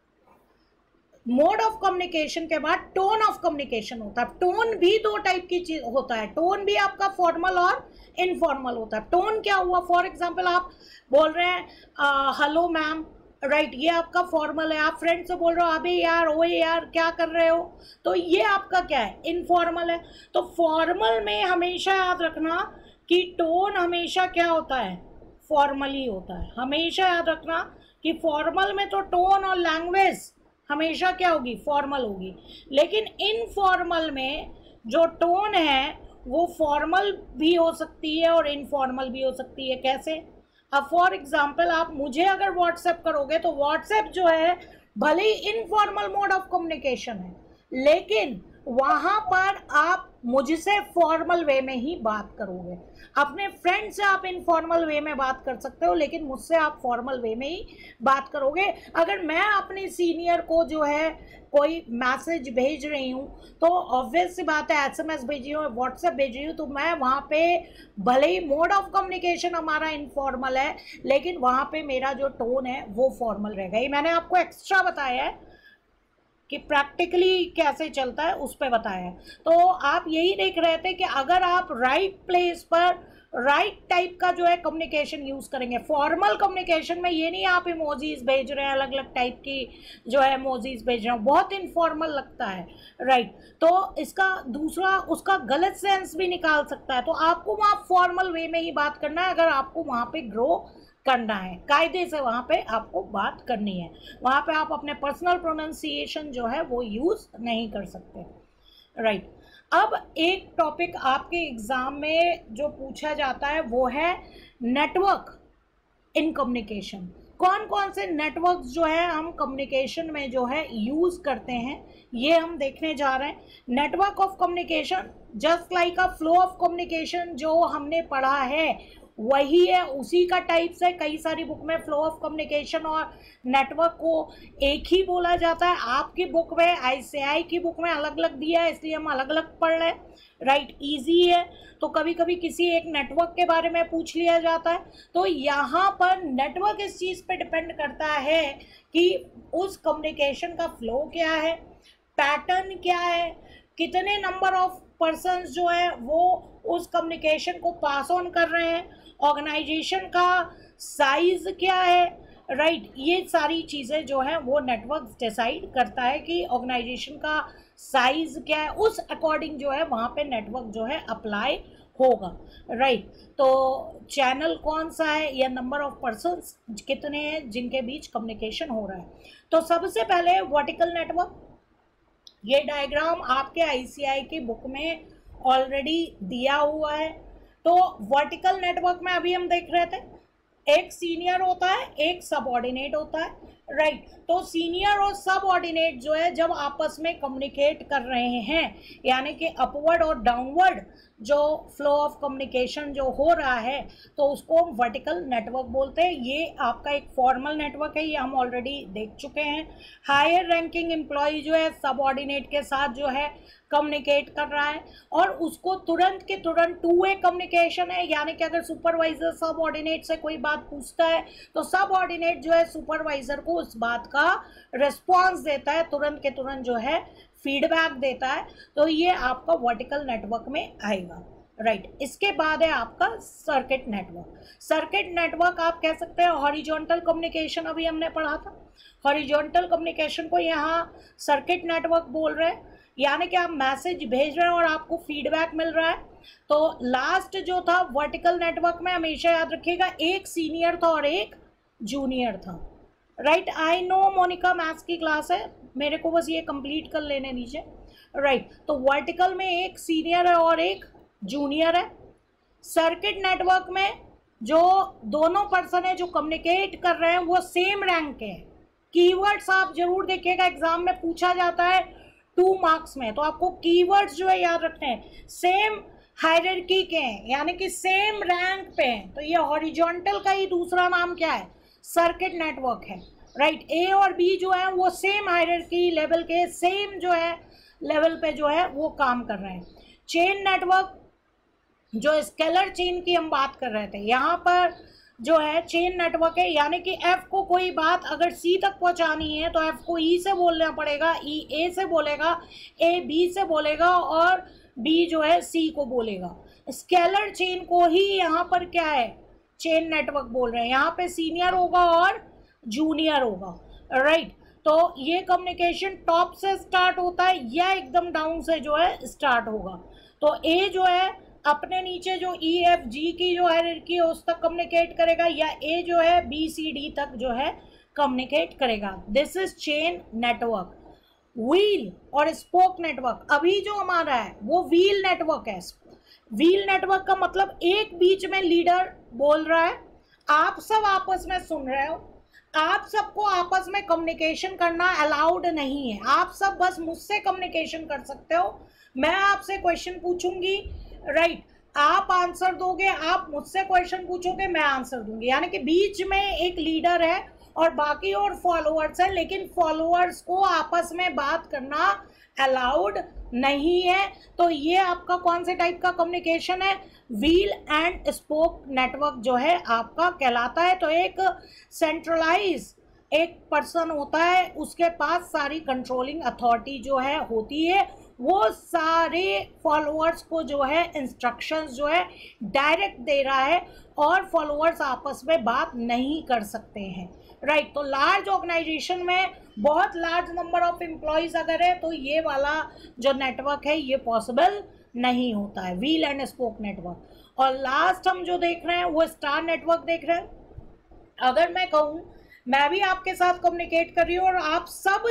मोड ऑफ कम्युनिकेशन के बाद टोन ऑफ कम्युनिकेशन होता है। टोन भी दो टाइप की चीज होता है, टोन भी आपका फॉर्मल और इनफॉर्मल होता है। टोन क्या हुआ, फॉर एग्जांपल आप बोल रहे हैं हेलो मैम, राइट, ये आपका फॉर्मल है। आप फ्रेंड से बोल रहे हो अबे यार, ओए यार, क्या कर रहे हो, तो ये आपका क्या है, इनफॉर्मल है। तो फॉर्मल में हमेशा याद रखना कि टोन हमेशा क्या होता है, फॉर्मल ही होता है। हमेशा याद रखना कि फॉर्मल में तो टोन और लैंग्वेज हमेशा क्या होगी, फॉर्मल होगी, लेकिन इनफॉर्मल में जो टोन है वो फॉर्मल भी हो सकती है और इनफॉर्मल भी हो सकती है। कैसे, अब फॉर एग्जांपल आप मुझे अगर व्हाट्सएप करोगे तो व्हाट्सएप जो है भले ही इनफॉर्मल मोड ऑफ कम्युनिकेशन है, लेकिन वहां पर आप मुझसे फॉर्मल वे में ही बात करोगे। अपने फ्रेंड से आप इनफॉर्मल वे में बात कर सकते हो, लेकिन मुझसे आप फॉर्मल वे में ही बात करोगे। अगर मैं अपने सीनियर को जो है कोई मैसेज भेज रही हूँ तो ऑब्वियस सी बात है, एसएमएस भेजी हूँ, व्हाट्सएप भेजी हूँ, तो मैं वहाँ पे भले ही मोड ऑफ कम्युनिकेशन हमारा इनफॉर्मल है, लेकिन वहाँ पे मेरा जो टोन है वो फॉर्मल रहेगा। ये मैंने आपको एक्स्ट्रा बताया है कि प्रैक्टिकली कैसे चलता है, उस पर बताया है। तो आप यही देख रहे थे कि अगर आप राइट प्लेस पर राइट टाइप का जो है कम्युनिकेशन यूज करेंगे। फॉर्मल कम्युनिकेशन में ये नहीं आप इमोजीज भेज रहे हैं, अलग अलग टाइप की जो है इमोजीज भेज रहे हैं, बहुत इनफॉर्मल लगता है, राइट। तो इसका दूसरा उसका गलत सेंस भी निकाल सकता है। तो आपको वहाँ फॉर्मल वे में ही बात करना है अगर आपको वहाँ पे ग्रो करना है, कायदे से वहाँ पे आपको बात करनी है। वहाँ पे आप अपने पर्सनल प्रोनाउंसिएशन जो है वो यूज नहीं कर सकते, राइट। अब एक टॉपिक आपके एग्जाम में जो पूछा जाता है वो है नेटवर्क इन कम्युनिकेशन। कौन कौन से नेटवर्क्स जो है हम कम्युनिकेशन में जो है यूज करते हैं, ये हम देखने जा रहे हैं। Network of communication just like a flow of communication जो हमने पढ़ा है वही है, उसी का टाइप से कई सारी बुक में फ्लो ऑफ कम्युनिकेशन और नेटवर्क को एक ही बोला जाता है। आपकी बुक में आईसीआई की बुक में अलग अलग दिया है, इसलिए हम अलग अलग पढ़ रहे हैं, राइट। इजी है, तो कभी कभी किसी एक नेटवर्क के बारे में पूछ लिया जाता है। तो यहाँ पर नेटवर्क इस चीज़ पे डिपेंड करता है कि उस कम्युनिकेशन का फ्लो क्या है, पैटर्न क्या है, कितने नंबर ऑफ पर्सन्स जो है वो उस कम्युनिकेशन को पास ऑन कर रहे हैं, ऑर्गेनाइजेशन का साइज क्या है, राइट। ये सारी चीज़ें जो है वो नेटवर्क डिसाइड करता है कि ऑर्गेनाइजेशन का साइज क्या है, उस अकॉर्डिंग जो है वहाँ पे नेटवर्क जो है अप्लाई होगा, राइट। तो चैनल कौन सा है या नंबर ऑफ पर्सन्स कितने हैं जिनके बीच कम्युनिकेशन हो रहा है। तो सबसे पहले वर्टिकल नेटवर्क, ये डायग्राम आपके आईसीआई की बुक में ऑलरेडी दिया हुआ है। तो वर्टिकल नेटवर्क में अभी हम देख रहे थे एक सीनियर होता है, एक सबऑर्डिनेट होता है, राइट। तो सीनियर और सबऑर्डिनेट जो है जब आपस में कम्युनिकेट कर रहे हैं, यानी कि अपवर्ड और डाउनवर्ड जो फ्लो ऑफ कम्युनिकेशन जो हो रहा है, तो उसको हम वर्टिकल नेटवर्क बोलते हैं। ये आपका एक फॉर्मल नेटवर्क है, ये हम ऑलरेडी देख चुके हैं। हायर रैंकिंग एम्प्लॉय जो है सबऑर्डिनेट के साथ जो है कम्युनिकेट कर रहा है और उसको तुरंत के तुरंत टू वे कम्युनिकेशन है, यानी कि अगर सुपरवाइजर सबऑर्डिनेट से कोई बात पूछता है तो सबऑर्डिनेट जो है सुपरवाइजर को उस बात का रिस्पॉन्स देता है, तुरंत के तुरंत जो है फीडबैक देता है। तो ये आपका वर्टिकल नेटवर्क में आएगा, राइट। इसके बाद है आपका सर्किट नेटवर्क। सर्किट नेटवर्क आप कह सकते हैं हॉरिजॉन्टल कम्युनिकेशन, अभी हमने पढ़ा था। हॉरिजॉन्टल कम्युनिकेशन को यहाँ सर्किट नेटवर्क बोल रहे हैं, यानी कि आप मैसेज भेज रहे हैं और आपको फीडबैक मिल रहा है। तो लास्ट जो था वर्टिकल नेटवर्क में हमेशा याद रखिएगा एक सीनियर था और एक जूनियर था, right. I know Monica maths की क्लास है, मेरे को बस ये कंप्लीट कर लेने दीजिए, राइट। तो वर्टिकल में एक सीनियर है और एक जूनियर है। सर्किट नेटवर्क में जो दोनों पर्सन है जो कम्युनिकेट कर रहे हैं वो सेम रैंक के हैं। कीवर्ड्स आप जरूर देखिएगा, एग्जाम में पूछा जाता है 2 मार्क्स में, तो आपको कीवर्ड्स जो है याद रखने हैं। सेम हायरार्की के हैं, यानी कि सेम रैंक पे हैं, तो ये हॉरिजॉन्टल का ही दूसरा नाम क्या है, सर्किट नेटवर्क है, राइट। ए और बी जो है वो सेम हायरार्की लेवल के, सेम जो है लेवल पे जो है वो काम कर रहे हैं। चेन नेटवर्क, जो स्केलर चेन की हम बात कर रहे थे, यहाँ पर जो है चेन नेटवर्क है, यानी कि एफ को कोई बात अगर सी तक पहुंचानी है तो एफ को ई से बोलना पड़ेगा, ई ए से बोलेगा, ए बी से बोलेगा और बी जो है सी को बोलेगा। स्केलर चेन को ही यहाँ पर क्या है, चेन नेटवर्क बोल रहे हैं। यहाँ पे सीनियर होगा और जूनियर होगा, राइट। तो ये कम्युनिकेशन टॉप से स्टार्ट होता है या एकदम डाउन से जो है स्टार्ट होगा। तो ए जो है अपने नीचे जो ई एफ जी की जो हायरार्की है उस तक कम्युनिकेट करेगा, या ए जो है बी सी डी तक जो है कम्युनिकेट करेगा। This is chain network. Wheel और स्पोक नेटवर्क, अभी जो हमारा है वो व्हील नेटवर्क है। व्हील नेटवर्क का मतलब एक बीच में लीडर बोल रहा है, आप सब आपस में सुन रहे हो, आप सबको आपस में कम्युनिकेशन करना अलाउड नहीं है। आप सब बस मुझसे कम्युनिकेशन कर सकते हो। मैं आपसे क्वेश्चन पूछूंगी, राइट, आप आंसर दोगे, आप मुझसे क्वेश्चन पूछोगे, मैं आंसर दूंगी। यानी कि बीच में एक लीडर है और बाकी और फॉलोअर्स है, लेकिन फॉलोअर्स को आपस में बात करना अलाउड नहीं है। तो ये आपका कौन से टाइप का कम्युनिकेशन है? व्हील एंड स्पोक नेटवर्क जो है आपका कहलाता है। तो एक सेंट्रलाइज एक पर्सन होता है, उसके पास सारी कंट्रोलिंग अथॉरिटी जो है होती है, वो सारे फॉलोअर्स को जो है इंस्ट्रक्शंस जो है डायरेक्ट दे रहा है और फॉलोअर्स आपस में बात नहीं कर सकते हैं, राइट। तो लार्ज ऑर्गेनाइजेशन में बहुत लार्ज नंबर ऑफ एम्प्लॉयज अगर है तो ये वाला जो नेटवर्क है ये पॉसिबल नहीं होता है, व्हील एंड स्पोक नेटवर्क। और लास्ट हम जो देख रहे हैं वो स्टार नेटवर्क देख रहे हैं। अगर मैं कहूँ मैं भी आपके साथ कम्युनिकेट कर रही हूँ और आप सब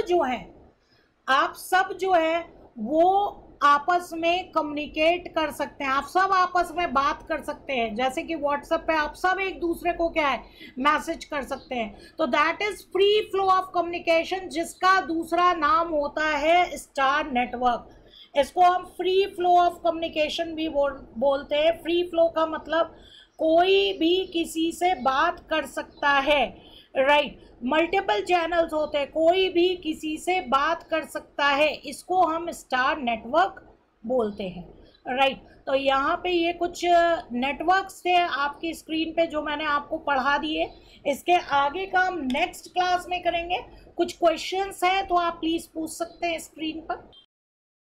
जो है वो आपस में कम्युनिकेट कर सकते हैं, आप सब आपस में बात कर सकते हैं। जैसे कि व्हाट्सएप पे आप सब एक दूसरे को क्या है मैसेज कर सकते हैं। तो that is free flow of communication, जिसका दूसरा नाम होता है स्टार नेटवर्क। इसको हम फ्री फ्लो ऑफ कम्युनिकेशन भी बोलते हैं। फ्री फ्लो का मतलब कोई भी किसी से बात कर सकता है, राइट। मल्टीपल चैनल्स होते हैं, कोई भी किसी से बात कर सकता है, इसको हम स्टार नेटवर्क बोलते हैं, राइट। तो यहाँ पे ये कुछ नेटवर्क्स थे आपकी स्क्रीन पे जो मैंने आपको पढ़ा दिए। इसके आगे का हम नेक्स्ट क्लास में करेंगे। कुछ क्वेश्चंस हैं तो आप प्लीज़ पूछ सकते हैं स्क्रीन पर।